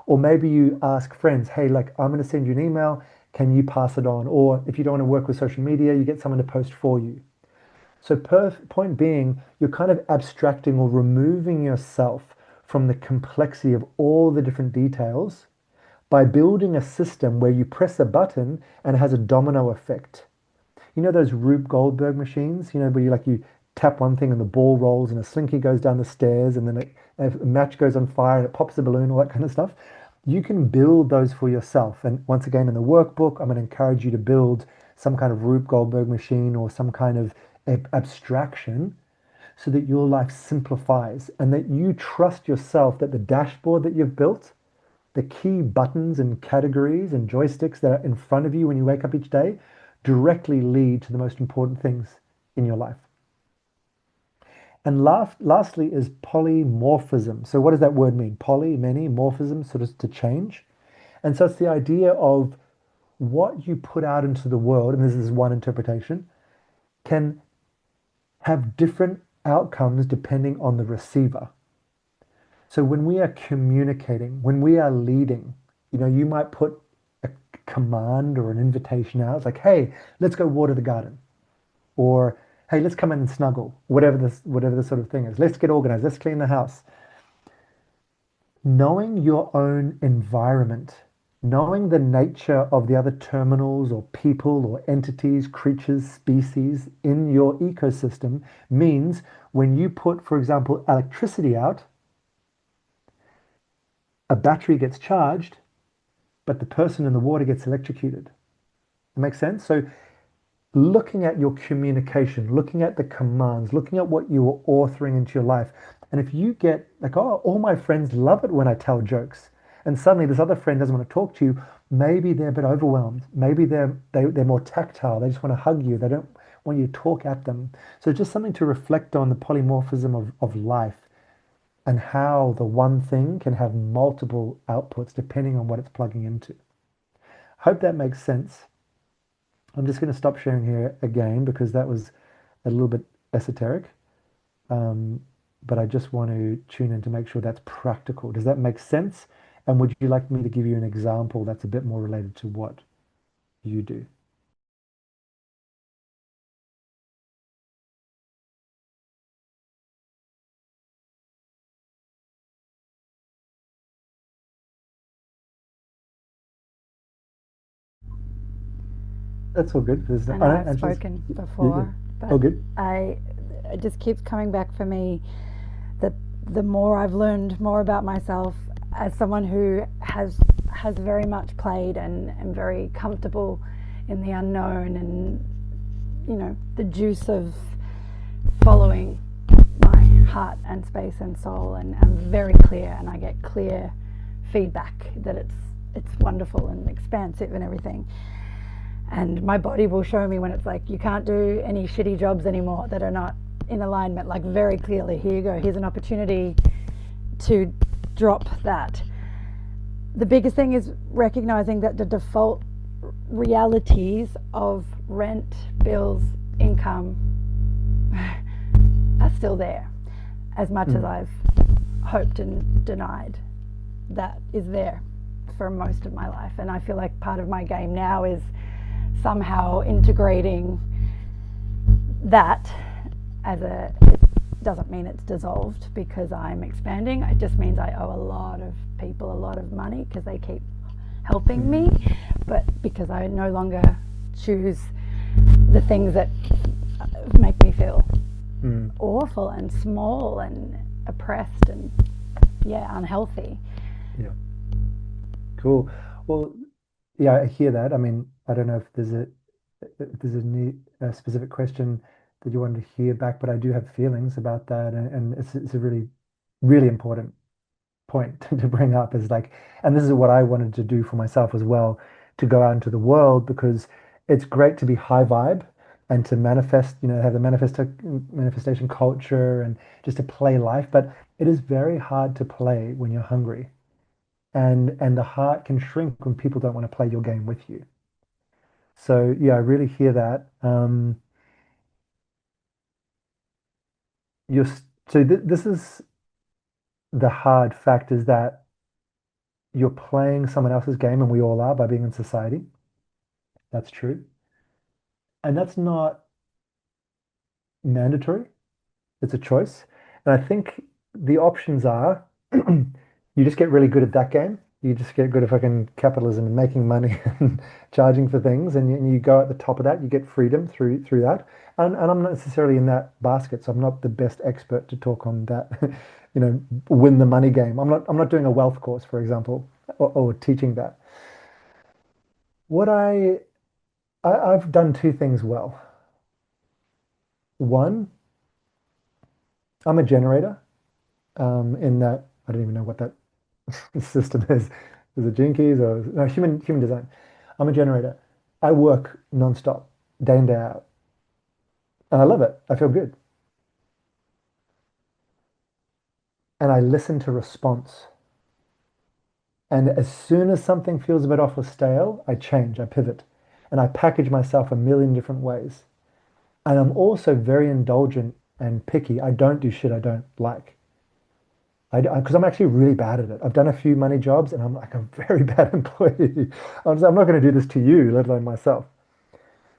Or maybe you ask friends, hey, like I'm going to send you an email. Can you pass it on? Or if you don't want to work with social media, you get someone to post for you. So point being, you're kind of abstracting or removing yourself from the complexity of all the different details by building a system where you press a button and it has a domino effect. You know those Rube Goldberg machines, where you tap one thing and the ball rolls and a slinky goes down the stairs and then a match goes on fire and it pops a balloon, all that kind of stuff. You can build those for yourself. And once again, in the workbook, I'm going to encourage you to build some kind of Rube Goldberg machine or some kind of abstraction so that your life simplifies and that you trust yourself that the dashboard that you've built, the key buttons and categories and joysticks that are in front of you when you wake up each day directly lead to the most important things in your life. And lastly is polymorphism. So what does that word mean? Poly, many, morphism, sort of to change. And so it's the idea of what you put out into the world, and this is one interpretation, can have different outcomes depending on the receiver. So when we are communicating, when we are leading, you might put a command or an invitation out. It's like, hey, let's go water the garden. Or, hey, let's come in and snuggle, whatever the sort of thing is. Let's get organized. Let's clean the house. Knowing your own environment, knowing the nature of the other terminals or people or entities, creatures, species in your ecosystem means when you put, for example, electricity out, a battery gets charged, but the person in the water gets electrocuted. It makes sense? So looking at your communication, looking at the commands, looking at what you are authoring into your life. And if you get like, oh, all my friends love it when I tell jokes, and suddenly this other friend doesn't want to talk to you, maybe they're a bit overwhelmed. Maybe they're more tactile. They just want to hug you. They don't want you to talk at them. So just something to reflect on the polymorphism of life and how the one thing can have multiple outputs depending on what it's plugging into. Hope that makes sense. I'm just going to stop sharing here again because that was a little bit esoteric. But I just want to tune in to make sure that's practical. Does that make sense? And would you like me to give you an example that's a bit more related to what you do? That's all good.
I know I've spoken
yeah,
before,
all
but
good.
it just keeps coming back for me that the more I've learned more about myself as someone who has very much played and very comfortable in the unknown and the juice of following my heart and space and soul, and I'm very clear and I get clear feedback that it's wonderful and expansive and everything. And my body will show me when it's like, you can't do any shitty jobs anymore that are not in alignment, like very clearly, here you go, here's an opportunity to drop that. The biggest thing is recognizing that the default realities of rent, bills, income are still there, as much as I've hoped and denied. That is there for most of my life. And I feel like part of my game now is somehow integrating that it doesn't mean it's dissolved because I'm expanding. It just means I owe a lot of people a lot of money because they keep helping me, but because I no longer choose the things that make me feel awful and small and oppressed and unhealthy.
Yeah. Cool. Well, yeah, I hear that. I mean, I don't know if there's a specific question that you wanted to hear back, but I do have feelings about that, and it's a really, really important point to bring up is like, and this is what I wanted to do for myself as well, to go out into the world because it's great to be high vibe and to manifest, have the manifestation culture and just to play life, but it is very hard to play when you're hungry, and the heart can shrink when people don't want to play your game with you. So yeah, I really hear that. You're so this is the hard fact is that you're playing someone else's game, and we all are by being in society. That's true, and that's not mandatory. It's a choice, and I think the options are you just get really good at that game, You just get good at fucking capitalism and making money and charging for things, and you go at the top of that. You get freedom through that. And I'm not necessarily in that basket, so I'm not the best expert to talk on that. Win the money game. I'm not doing a wealth course, for example, or teaching that. What I've done two things well. One, I'm a generator. In that I don't even know what that system is it Gene Keys or no human design. I'm a generator. I work nonstop, day in, day out. And I love it. I feel good. And I listen to response. And as soon as something feels a bit off or stale, I change, I pivot. And I package myself a million different ways. And I'm also very indulgent and picky. I don't do shit I don't like. Because I'm actually really bad at it. I've done a few money jobs and I'm like a very bad employee. I'm not going to do this to you, let alone myself.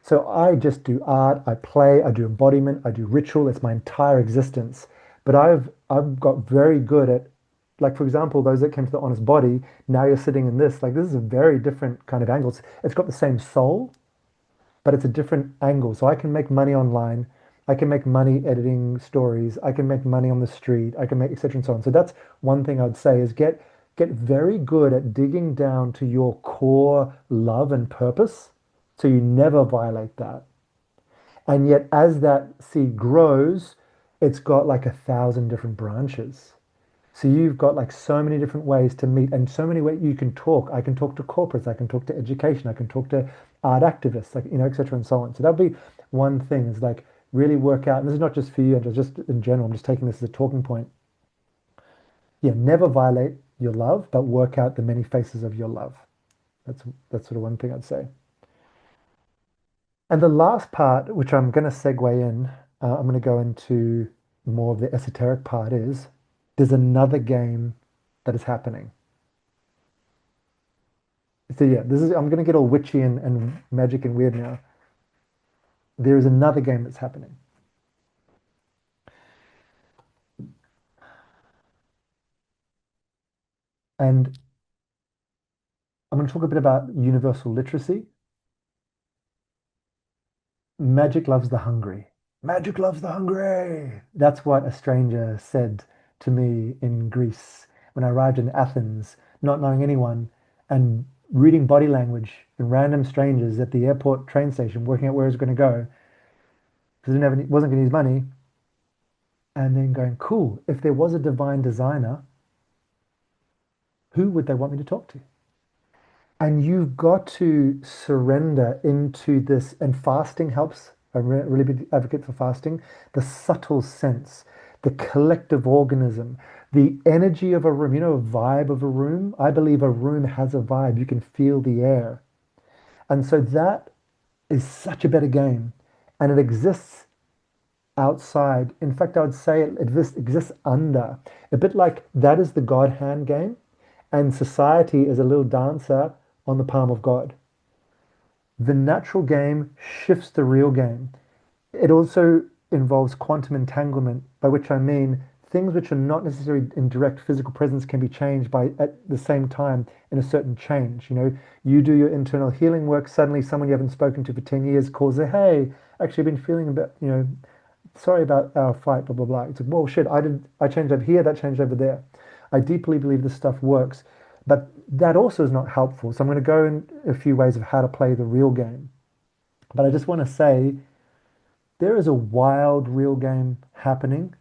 So I just do art, I play, I do embodiment, I do ritual. It's my entire existence. But I've got very good at, like for example, those that came to the honest body. Now you're sitting in this. Like this is a very different kind of angle. It's got the same soul, but it's a different angle. So I can make money online. I can make money editing stories. I can make money on the street. I can make etc. and so on. So that's one thing I'd say is get very good at digging down to your core love and purpose so you never violate that. And yet as that seed grows, it's got like 1,000 different branches. So you've got like so many different ways to meet and so many ways you can talk. I can talk to corporates, I can talk to education, I can talk to art activists, like, etc. and so on. So that'll be one thing is like really work out. And this is not just for you, and just in general, I'm just taking this as a talking point. Yeah, never violate your love, but work out the many faces of your love. That's sort of one thing I'd say. And the last part, which I'm going to segue in, I'm going to go into more of the esoteric part, is there's another game that is happening. So yeah, I'm going to get all witchy and magic and weird now. There is another game that's happening. And I'm going to talk a bit about universal literacy. Magic loves the hungry. Magic loves the hungry. That's what a stranger said to me in Greece when I arrived in Athens, not knowing anyone and reading body language and random strangers at the airport train station, working out where I was going to go because I didn't have wasn't going to use money, and then going, cool, if there was a divine designer, who would they want me to talk to? And you've got to surrender into this, and fasting helps. I'm a really big advocate for fasting. The subtle sense, the collective organism, the energy of a room. You know, a vibe of a room. I believe a room has a vibe. You can feel the air. And so that is such a better game. And it exists outside. In fact, I would say exists under. A bit like that is the God hand game, and society is a little dancer on the palm of God. The natural game shifts the real game. It also involves quantum entanglement, by which I mean things which are not necessarily in direct physical presence can be changed by at the same time in a certain change. You do your internal healing work, suddenly someone you haven't spoken to for 10 years calls a hey, actually I've been feeling a bit, sorry about our fight, blah blah blah. It's like, whoa shit, I changed over here, that changed over there. I deeply believe this stuff works. But that also is not helpful. So I'm going to go in a few ways of how to play the real game. But I just want to say there is a wild real game happening.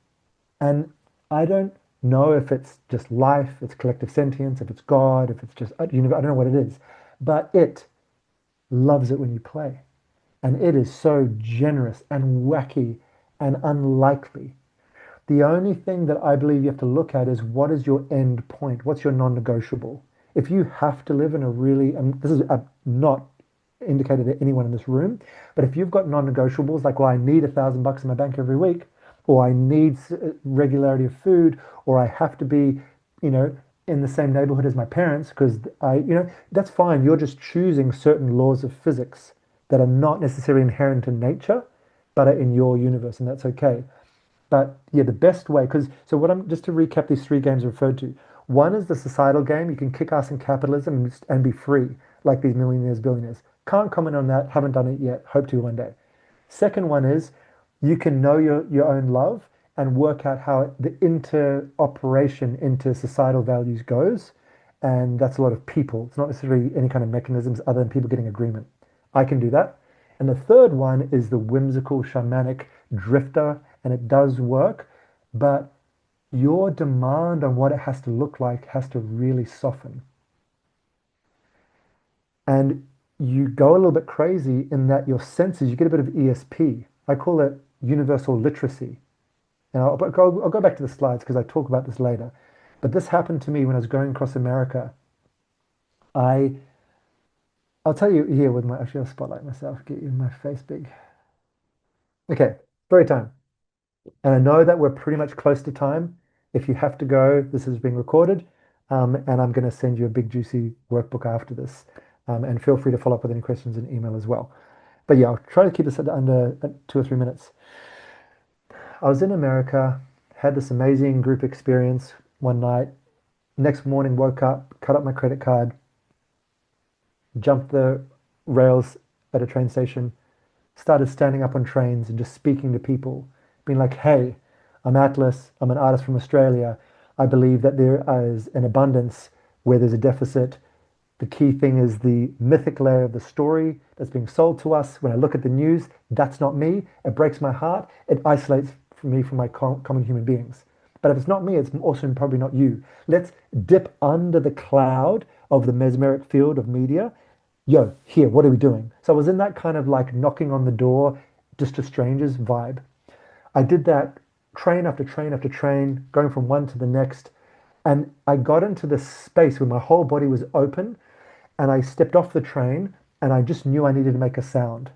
And I don't know if it's just life, it's collective sentience, if it's God, if it's just, I don't know what it is. But it loves it when you play. And it is so generous and wacky and unlikely. The only thing that I believe you have to look at is what is your end point? What's your non-negotiable? If you have to live in a really, and this is not indicated to anyone in this room, but if you've got non-negotiables like, well, I need $1,000 in my bank every week, or I need regularity of food, or I have to be, in the same neighborhood as my parents because that's fine. You're just choosing certain laws of physics that are not necessarily inherent in nature, but are in your universe, and that's okay. But yeah, the best way, because so what I'm just to recap these three games I referred to. One is the societal game. You can kick ass in capitalism and be free, like these millionaires, billionaires. Can't comment on that. Haven't done it yet. Hope to one day. Second one is you can know your own love and work out how the interoperation into societal values goes. And that's a lot of people. It's not necessarily any kind of mechanisms other than people getting agreement. I can do that. And the third one is the whimsical shamanic drifter, and it does work, but your demand on what it has to look like has to really soften. And you go a little bit crazy in that your senses, you get a bit of ESP. I call it universal literacy. And I'll go back to the slides because I talk about this later. But this happened to me when I was going across America. I I'll tell you here with my actually I'll spotlight myself, get you in my face big. Okay, story time. And I know that we're pretty much close to time. If you have to go, this is being recorded. And I'm going to send you a big juicy workbook after this. And feel free to follow up with any questions in email as well. But yeah, I'll try to keep this under 2 or 3 minutes. I was in America, had this amazing group experience one night. Next morning, woke up, cut up my credit card, jumped the rails at a train station, started standing up on trains and just speaking to people, being like, hey, I'm Atlas, I'm an artist from Australia. I believe that there is an abundance where there's a deficit. The key thing is the mythic layer of the story that's being sold to us. When I look at the news, that's not me. It breaks my heart. It isolates me from my common human beings. But if it's not me, it's also probably not you. Let's dip under the cloud of the mesmeric field of media. Yo, here, what are we doing? So I was in that kind of like knocking on the door, just to strangers vibe. I did that train after train after train, going from one to the next. And I got into this space where my whole body was open and I stepped off the train and I just knew I needed to make a sound.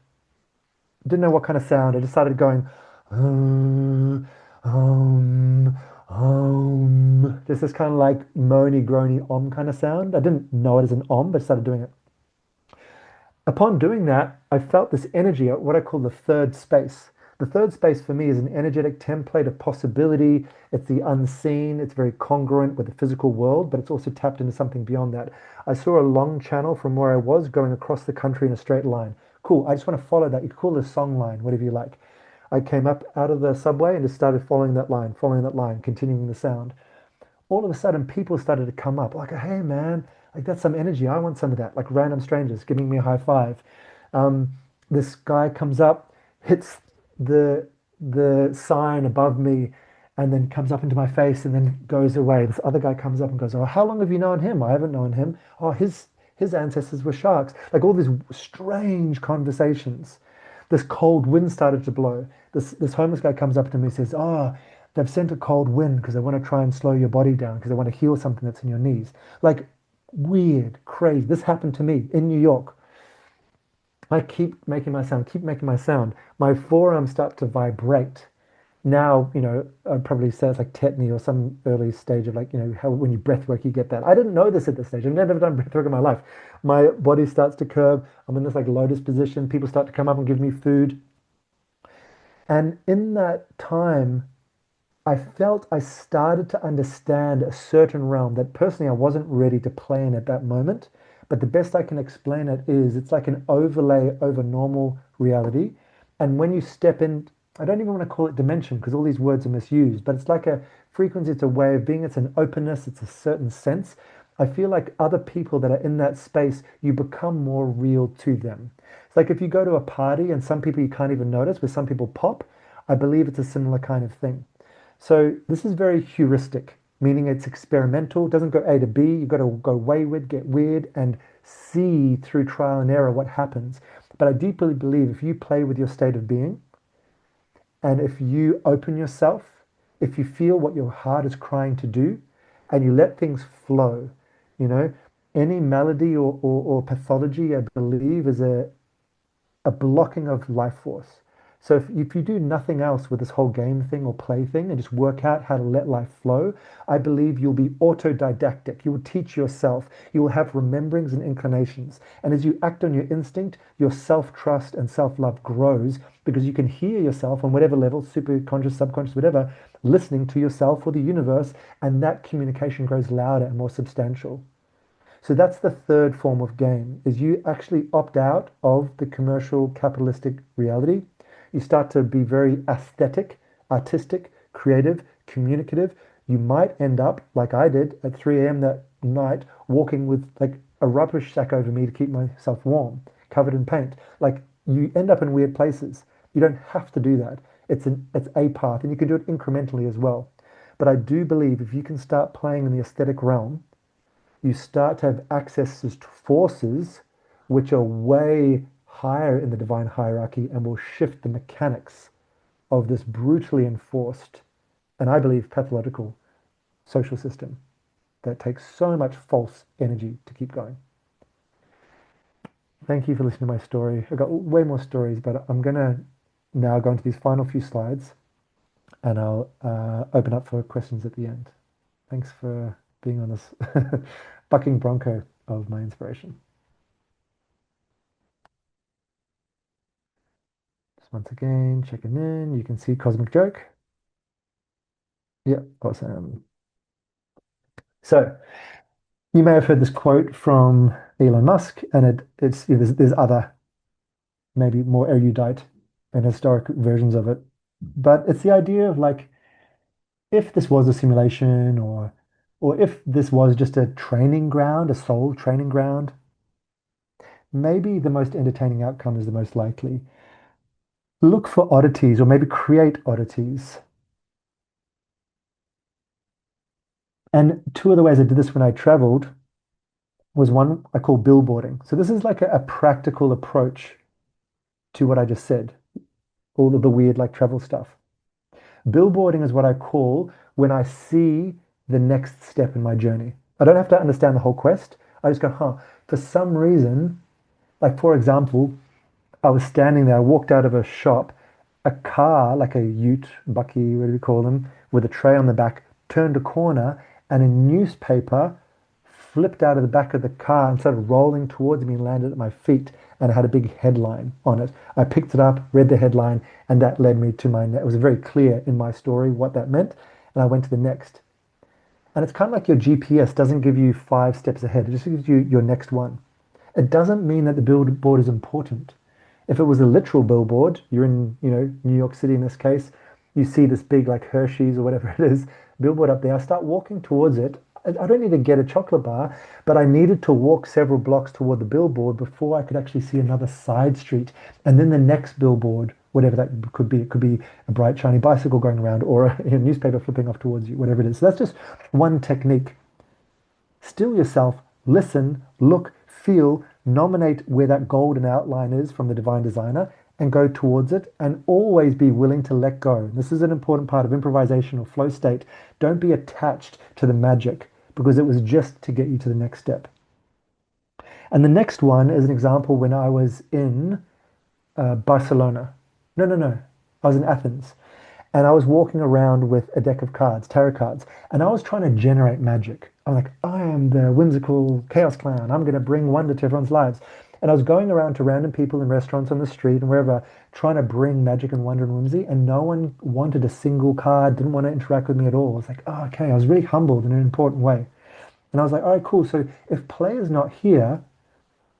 Didn't know what kind of sound. I just started going, um, um, just this kind of like moany, groany om kind of sound. I didn't know it as an om, but started doing it. Upon doing that, I felt this energy, what I call the third space. The third space for me is an energetic template of possibility. It's the unseen. It's very congruent with the physical world, but it's also tapped into something beyond that. I saw a long channel from where I was going across the country in a straight line. Cool. I just want to follow that. You could call it a song line, whatever you like. I came up out of the subway and just started following that line, continuing the sound. All of a sudden people started to come up like, hey man, like that's some energy. I want some of that. Like random strangers giving me a high five. Um, this guy comes up, hits the sign above me, and then comes up into my face and then goes away. This other guy comes up and goes, oh, how long have you known him? I haven't known him. Oh, his ancestors were sharks. Like all these strange conversations. This cold wind started to blow. This homeless guy comes up to me and says, oh, they've sent a cold wind because they want to try and slow your body down because they want to heal something that's in your knees. Like weird, crazy. This happened to me in New York. I keep making my sound. My forearms start to vibrate. Now, I'd probably say it's like tetany or some early stage of like, how when you breath work, you get that. I didn't know this at this stage. I've never done breath work in my life. My body starts to curve. I'm in this like lotus position. People start to come up and give me food. And in that time, I felt I started to understand a certain realm that personally I wasn't ready to play in at that moment. But the best I can explain it is it's like an overlay over normal reality. And when you step in, I don't even want to call it dimension because all these words are misused, but it's like a frequency, it's a way of being, it's an openness, it's a certain sense. I feel like other people that are in that space, you become more real to them. It's like if you go to a party and some people you can't even notice, where some people pop, I believe it's a similar kind of thing. So this is very heuristic, meaning it's experimental, doesn't go A to B. You've got to go wayward, get weird, and see through trial and error what happens. But I deeply believe if you play with your state of being, and if you open yourself, if you feel what your heart is crying to do, and you let things flow, you know, any malady or pathology, I believe, is a blocking of life force. So if you do nothing else with this whole game thing or play thing and just work out how to let life flow, I believe you'll be autodidactic. You will teach yourself. You will have rememberings and inclinations. And as you act on your instinct, your self-trust and self-love grows because you can hear yourself on whatever level, super conscious, subconscious, whatever, listening to yourself or the universe, and that communication grows louder and more substantial. So that's the third form of gain, is you actually opt out of the commercial capitalistic reality. You start to be very aesthetic, artistic, creative, communicative. You might end up, like I did at 3 a.m. that night, walking with like a rubbish sack over me to keep myself warm, covered in paint. Like you end up in weird places. You don't have to do that. It's a path, and you can do it incrementally as well. But I do believe if you can start playing in the aesthetic realm, you start to have access to forces which are way higher in the divine hierarchy and will shift the mechanics of this brutally enforced and I believe pathological social system that takes so much false energy to keep going. Thank you for listening to my story. I've got way more stories, but I'm going to now go into these final few slides and I'll open up for questions at the end. Thanks for being on this bucking bronco of my inspiration. Just once again, checking in. You can see Cosmic Joke. Yeah, awesome. So you may have heard this quote from Elon Musk, and it's there's other maybe more erudite and historic versions of it, but it's the idea of like if this was a simulation or if this was just a training ground, a soul training ground, maybe the most entertaining outcome is the most likely. Look for oddities or maybe create oddities. And two of the ways I did this when I traveled was one I call billboarding. So this is like a practical approach to what I just said, all of the weird like travel stuff. Billboarding is what I call when I see the next step in my journey. I don't have to understand the whole quest. I just go, huh, for some reason, like for example, I was standing there, I walked out of a shop, a car, like a ute, bucky, what do we call them, with a tray on the back, turned a corner, and a newspaper flipped out of the back of the car and started rolling towards me and landed at my feet. And it had a big headline on it. I picked it up, read the headline, and that led me to it was very clear in my story what that meant. And I went to the next. And it's kind of like your GPS doesn't give you 5 steps ahead, it just gives you your next one. It doesn't mean that the billboard is important. If it was a literal billboard, you're in, New York City in this case, you see this big like Hershey's or whatever it is, billboard up there. I start walking towards it. I don't need to get a chocolate bar, but I needed to walk several blocks toward the billboard before I could actually see another side street. And then the next billboard, whatever that could be, it could be a bright, shiny bicycle going around or a newspaper flipping off towards you, whatever it is. So that's just one technique. Still yourself, listen, look, feel, nominate where that golden outline is from the divine designer and go towards it and always be willing to let go. This is an important part of improvisation or flow state. Don't be attached to the magic because it was just to get you to the next step. And the next one is an example when I was in Barcelona. No. I was in Athens. And I was walking around with a deck of cards, tarot cards, and I was trying to generate magic. I'm like, I am the whimsical chaos clown. I'm going to bring wonder to everyone's lives. And I was going around to random people in restaurants on the street and wherever, trying to bring magic and wonder and whimsy. And no one wanted a single card, didn't want to interact with me at all. I was like, oh, okay. I was really humbled in an important way. And I was like, all right, cool. So if play is not here,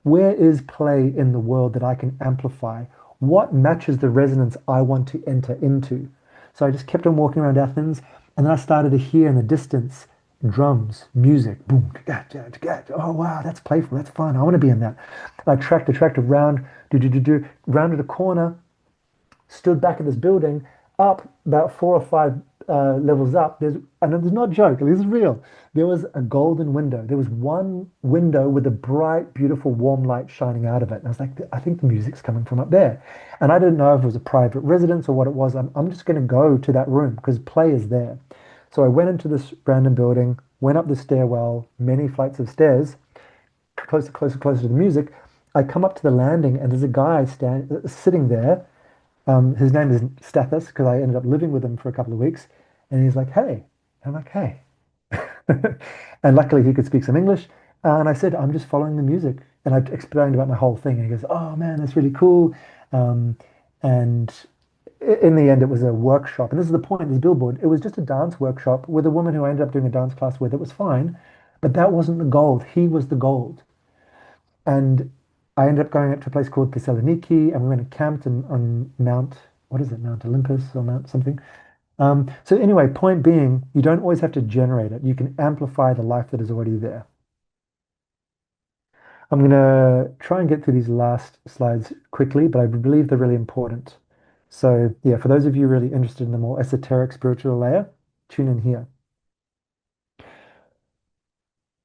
where is play in the world that I can amplify? What matches the resonance I want to enter into? So I just kept on walking around Athens, and then I started to hear in the distance drums, music, boom, oh wow, that's playful, that's fun, I want to be in that. And I tracked around, rounded a corner, stood back in this building, up about 4 or 5 levels up. And there's not a joke, this is real. There was a golden window. There was one window with a bright, beautiful, warm light shining out of it. And I was like, I think the music's coming from up there. And I didn't know if it was a private residence or what it was. I'm just going to go to that room because play is there. So I went into this random building, went up the stairwell, many flights of stairs, closer to the music. I come up to the landing and there's a guy sitting there His name is Stathis because I ended up living with him for a couple of weeks. And he's like, hey. I'm like, hey. And luckily he could speak some English. And I said, I'm just following the music. And I explained about my whole thing. And he goes, oh man, that's really cool. Um, and in the end, it was a workshop. And this is the point, this billboard. It was just a dance workshop with a woman who I ended up doing a dance class with. It was fine. But that wasn't the gold. He was the gold. And I ended up going up to a place called Thessaloniki, and we went and camped on Mount, what is it, Mount Olympus or Mount something. So anyway, point being, you don't always have to generate it. You can amplify the life that is already there. I'm going to try and get through these last slides quickly, but I believe they're really important. So yeah, for those of you really interested in the more esoteric spiritual layer, tune in here.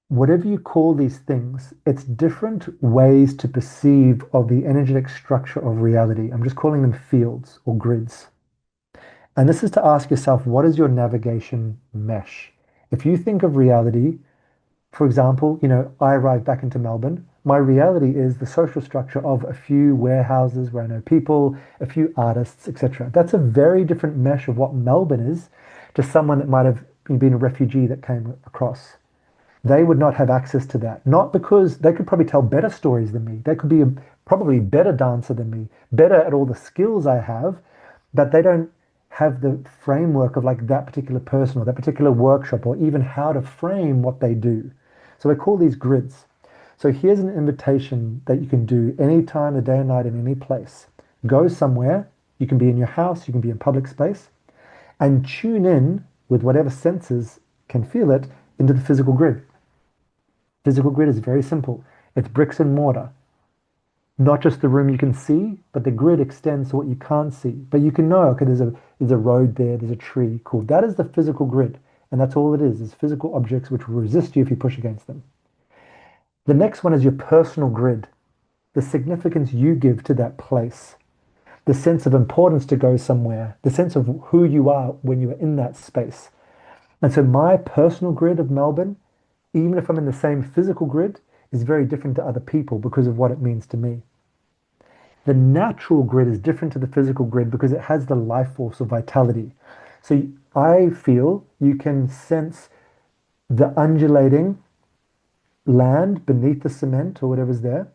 Whatever you call these things, it's different ways to perceive of the energetic structure of reality. I'm just calling them fields or grids. And this is to ask yourself, what is your navigation mesh? If you think of reality, for example, I arrived back into Melbourne. My reality is the social structure of a few warehouses where I know people, a few artists, etc. That's a very different mesh of what Melbourne is to someone that might have been a refugee that came across. They would not have access to that. Not because they could probably tell better stories than me. They could be a probably better dancer than me, better at all the skills I have, but they don't have the framework of like that particular person or that particular workshop or even how to frame what they do. So we call these grids. So here's an invitation that you can do any time, the day and night, in any place. Go somewhere. You can be in your house, you can be in public space, and tune in with whatever senses can feel it into the physical grid. Physical grid is very simple. It's bricks and mortar. Not just the room you can see, but the grid extends to what you can't see. But you can know, okay, there's a road there, there's a tree. Cool. That is the physical grid. And that's all it is physical objects which will resist you if you push against them. The next one is your personal grid, the significance you give to that place, the sense of importance to go somewhere, the sense of who you are when you are in that space. And so my personal grid of Melbourne, even if I'm in the same physical grid, is very different to other people because of what it means to me. The natural grid is different to the physical grid because it has the life force of vitality. So I feel you can sense the undulating land beneath the cement or whatever's there.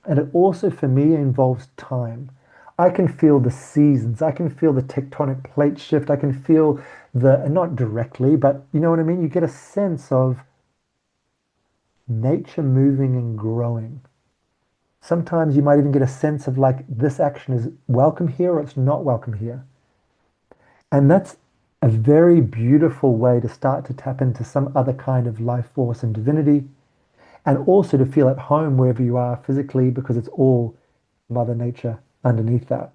And it also, for me, involves time. I can feel the seasons. I can feel the tectonic plate shift. I can feel and not directly, but you know what I mean? You get a sense of nature moving and growing. Sometimes you might even get a sense of like this action is welcome here or it's not welcome here. And that's a very beautiful way to start to tap into some other kind of life force and divinity, and also to feel at home wherever you are physically because it's all Mother Nature underneath that.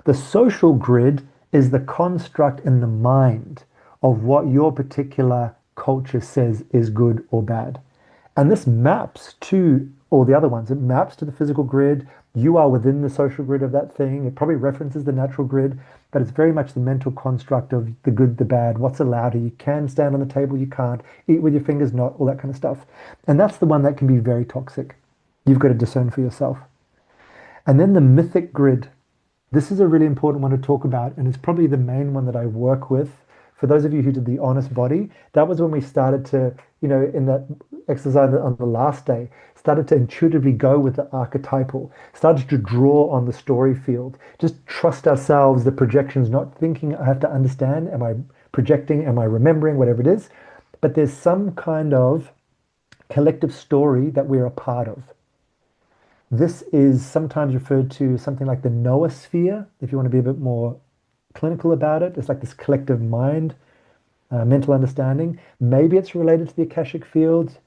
The social grid is the construct in the mind of what your particular culture says is good or bad. And this maps to all the other ones. It maps to the physical grid. You are within the social grid of that thing. It probably references the natural grid, but it's very much the mental construct of the good, the bad, what's allowed. You can stand on the table, you can't. Eat with your fingers, not, all that kind of stuff. And that's the one that can be very toxic. You've got to discern for yourself. And then the mythic grid. This is a really important one to talk about, and it's probably the main one that I work with. For those of you who did the honest body, that was when we started to, in that exercise on the last day, started to intuitively go with the archetypal, started to draw on the story field, just trust ourselves, the projections, not thinking I have to understand, am I projecting, am I remembering, whatever it is, but there's some kind of collective story that we're a part of. This is sometimes referred to something like the noosphere, if you want to be a bit more clinical about it. It's like this collective mind, mental understanding. Maybe it's related to the Akashic field,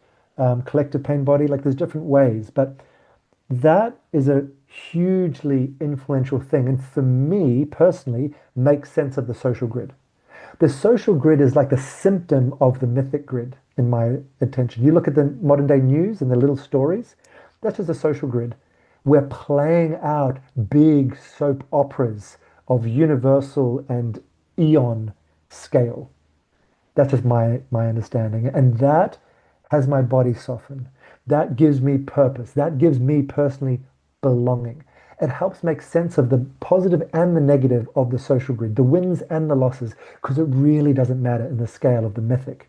collective pain body, like there's different ways, but that is a hugely influential thing. And for me personally, makes sense of the social grid. The social grid is like the symptom of the mythic grid in my attention. You look at the modern day news and the little stories, that's just a social grid. We're playing out big soap operas of universal and eon scale. That's just my understanding. And that has my body soften. That gives me purpose. That gives me personally belonging. It helps make sense of the positive and the negative of the social grid, the wins and the losses, because it really doesn't matter in the scale of the mythic.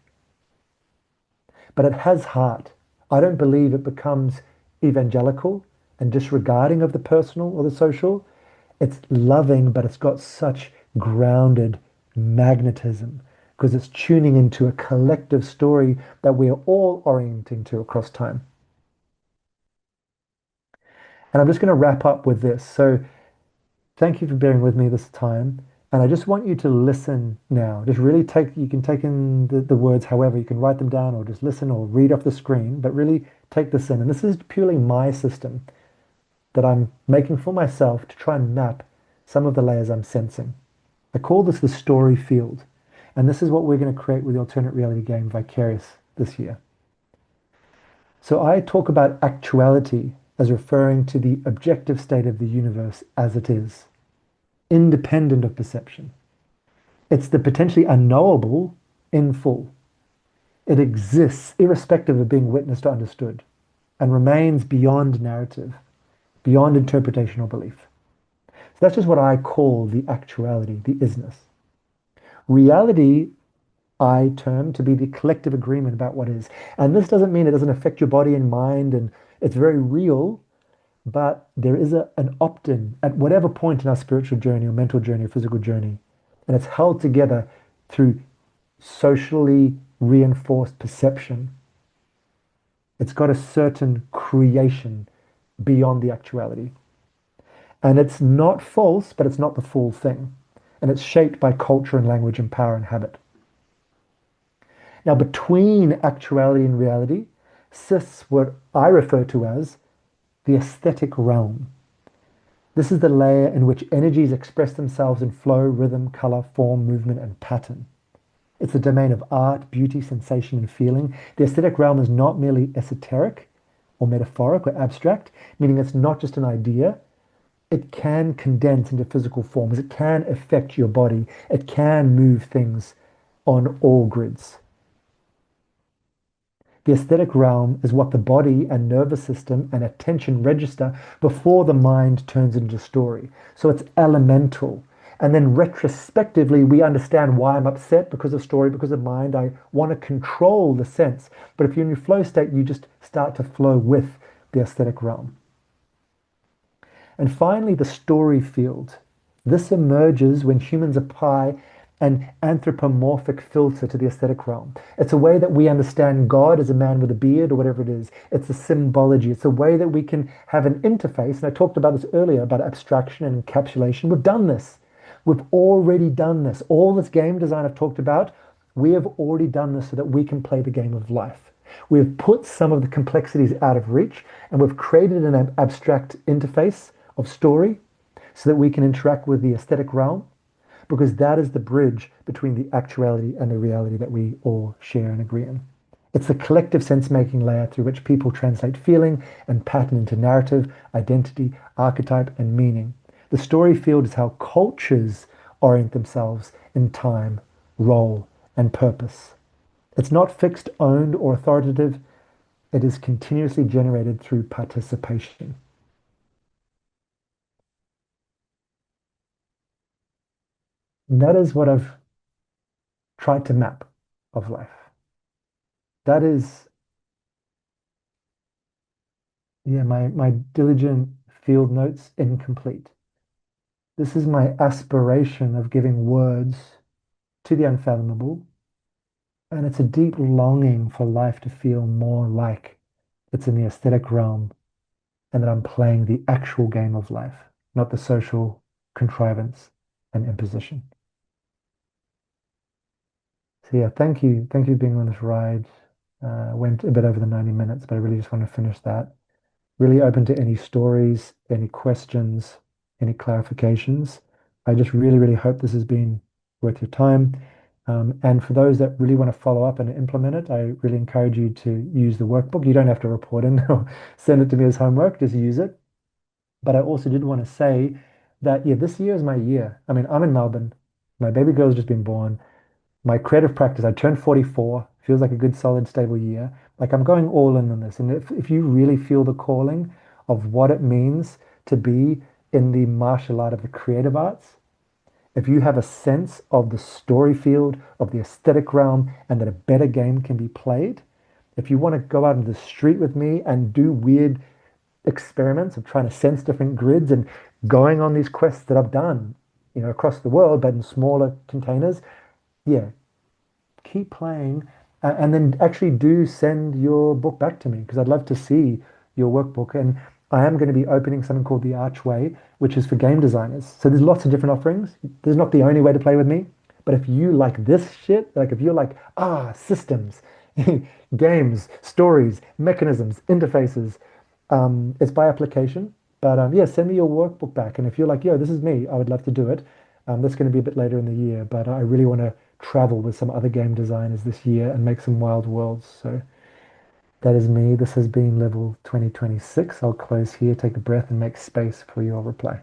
But it has heart. I don't believe it becomes evangelical and disregarding of the personal or the social. It's loving, but it's got such grounded magnetism because it's tuning into a collective story that we're all orienting to across time. And I'm just going to wrap up with this. So, thank you for bearing with me this time. And I just want you to listen now. Just really you can take in the words however, you can write them down or just listen or read off the screen, but really take this in. And this is purely my system that I'm making for myself to try and map some of the layers I'm sensing. I call this the story field. And this is what we're going to create with the alternate reality game Vicarious this year. So I talk about actuality as referring to the objective state of the universe as it is, independent of perception. It's the potentially unknowable in full. It exists irrespective of being witnessed or understood and remains beyond narrative, beyond interpretation or belief. So that's just what I call the actuality, the isness. Reality, I term to be the collective agreement about what is. And this doesn't mean it doesn't affect your body and mind, and it's very real, but there is an opt-in at whatever point in our spiritual journey or mental journey or physical journey. And it's held together through socially reinforced perception. It's got a certain creation beyond the actuality. And it's not false, but it's not the full thing. And it's shaped by culture and language and power and habit. Now, between actuality and reality sits what I refer to as the aesthetic realm. This is the layer in which energies express themselves in flow, rhythm, color, form, movement, and pattern. It's a domain of art, beauty, sensation, and feeling. The aesthetic realm is not merely esoteric or metaphoric or abstract, meaning it's not just an idea. It can condense into physical forms. It can affect your body. It can move things on all grids. The aesthetic realm is what the body and nervous system and attention register before the mind turns into story. So it's elemental. And then retrospectively, we understand why I'm upset because of story, because of mind. I want to control the sense. But if you're in your flow state, you just start to flow with the aesthetic realm. And finally, the story field. This emerges when humans apply an anthropomorphic filter to the aesthetic realm. It's a way that we understand God as a man with a beard or whatever it is. It's a symbology. It's a way that we can have an interface. And I talked about this earlier about abstraction and encapsulation. We've done this. We've already done this. All this game design I've talked about, we have already done this so that we can play the game of life. We've put some of the complexities out of reach and we've created an abstract interface of story so that we can interact with the aesthetic realm, because that is the bridge between the actuality and the reality that we all share and agree in. It's the collective sense-making layer through which people translate feeling and pattern into narrative, identity, archetype, and meaning. The story field is how cultures orient themselves in time, role, and purpose. It's not fixed, owned, or authoritative. It is continuously generated through participation. And that is what I've tried to map of life. That is, yeah, my diligent field notes incomplete. This is my aspiration of giving words to the unfathomable. And it's a deep longing for life to feel more like it's in the aesthetic realm and that I'm playing the actual game of life, not the social contrivance and imposition. So yeah, thank you. Thank you for being on this ride. Went a bit over the 90 minutes, but I really just want to finish that. Really open to any stories, any questions, any clarifications. I just really, really hope this has been worth your time. And for those that really want to follow up and implement it, I really encourage you to use the workbook. You don't have to report in or send it to me as homework, just use it. But I also did want to say that, yeah, this year is my year. I mean, I'm in Melbourne. My baby girl's just been born. My creative practice, I turned 44, feels like a good, solid, stable year. Like I'm going all in on this. And if you really feel the calling of what it means to be in the martial art of the creative arts, if you have a sense of the story field, of the aesthetic realm, and that a better game can be played, if you want to go out into the street with me and do weird experiments of trying to sense different grids and going on these quests that I've done, across the world, but in smaller containers, yeah, keep playing, and then actually do send your book back to me because I'd love to see your workbook. And I am going to be opening something called the Archway, which is for game designers. So there's lots of different offerings. There's not the only way to play with me, but if you like this shit, like if you're like, systems, games, stories, mechanisms, interfaces, it's by application. But yeah, send me your workbook back. And if you're like, yo, this is me, I would love to do it. That's going to be a bit later in the year, but I really want to travel with some other game designers this year and make some wild worlds. So that is me. This has been level 2026. I'll close here, take a breath, and make space for your reply.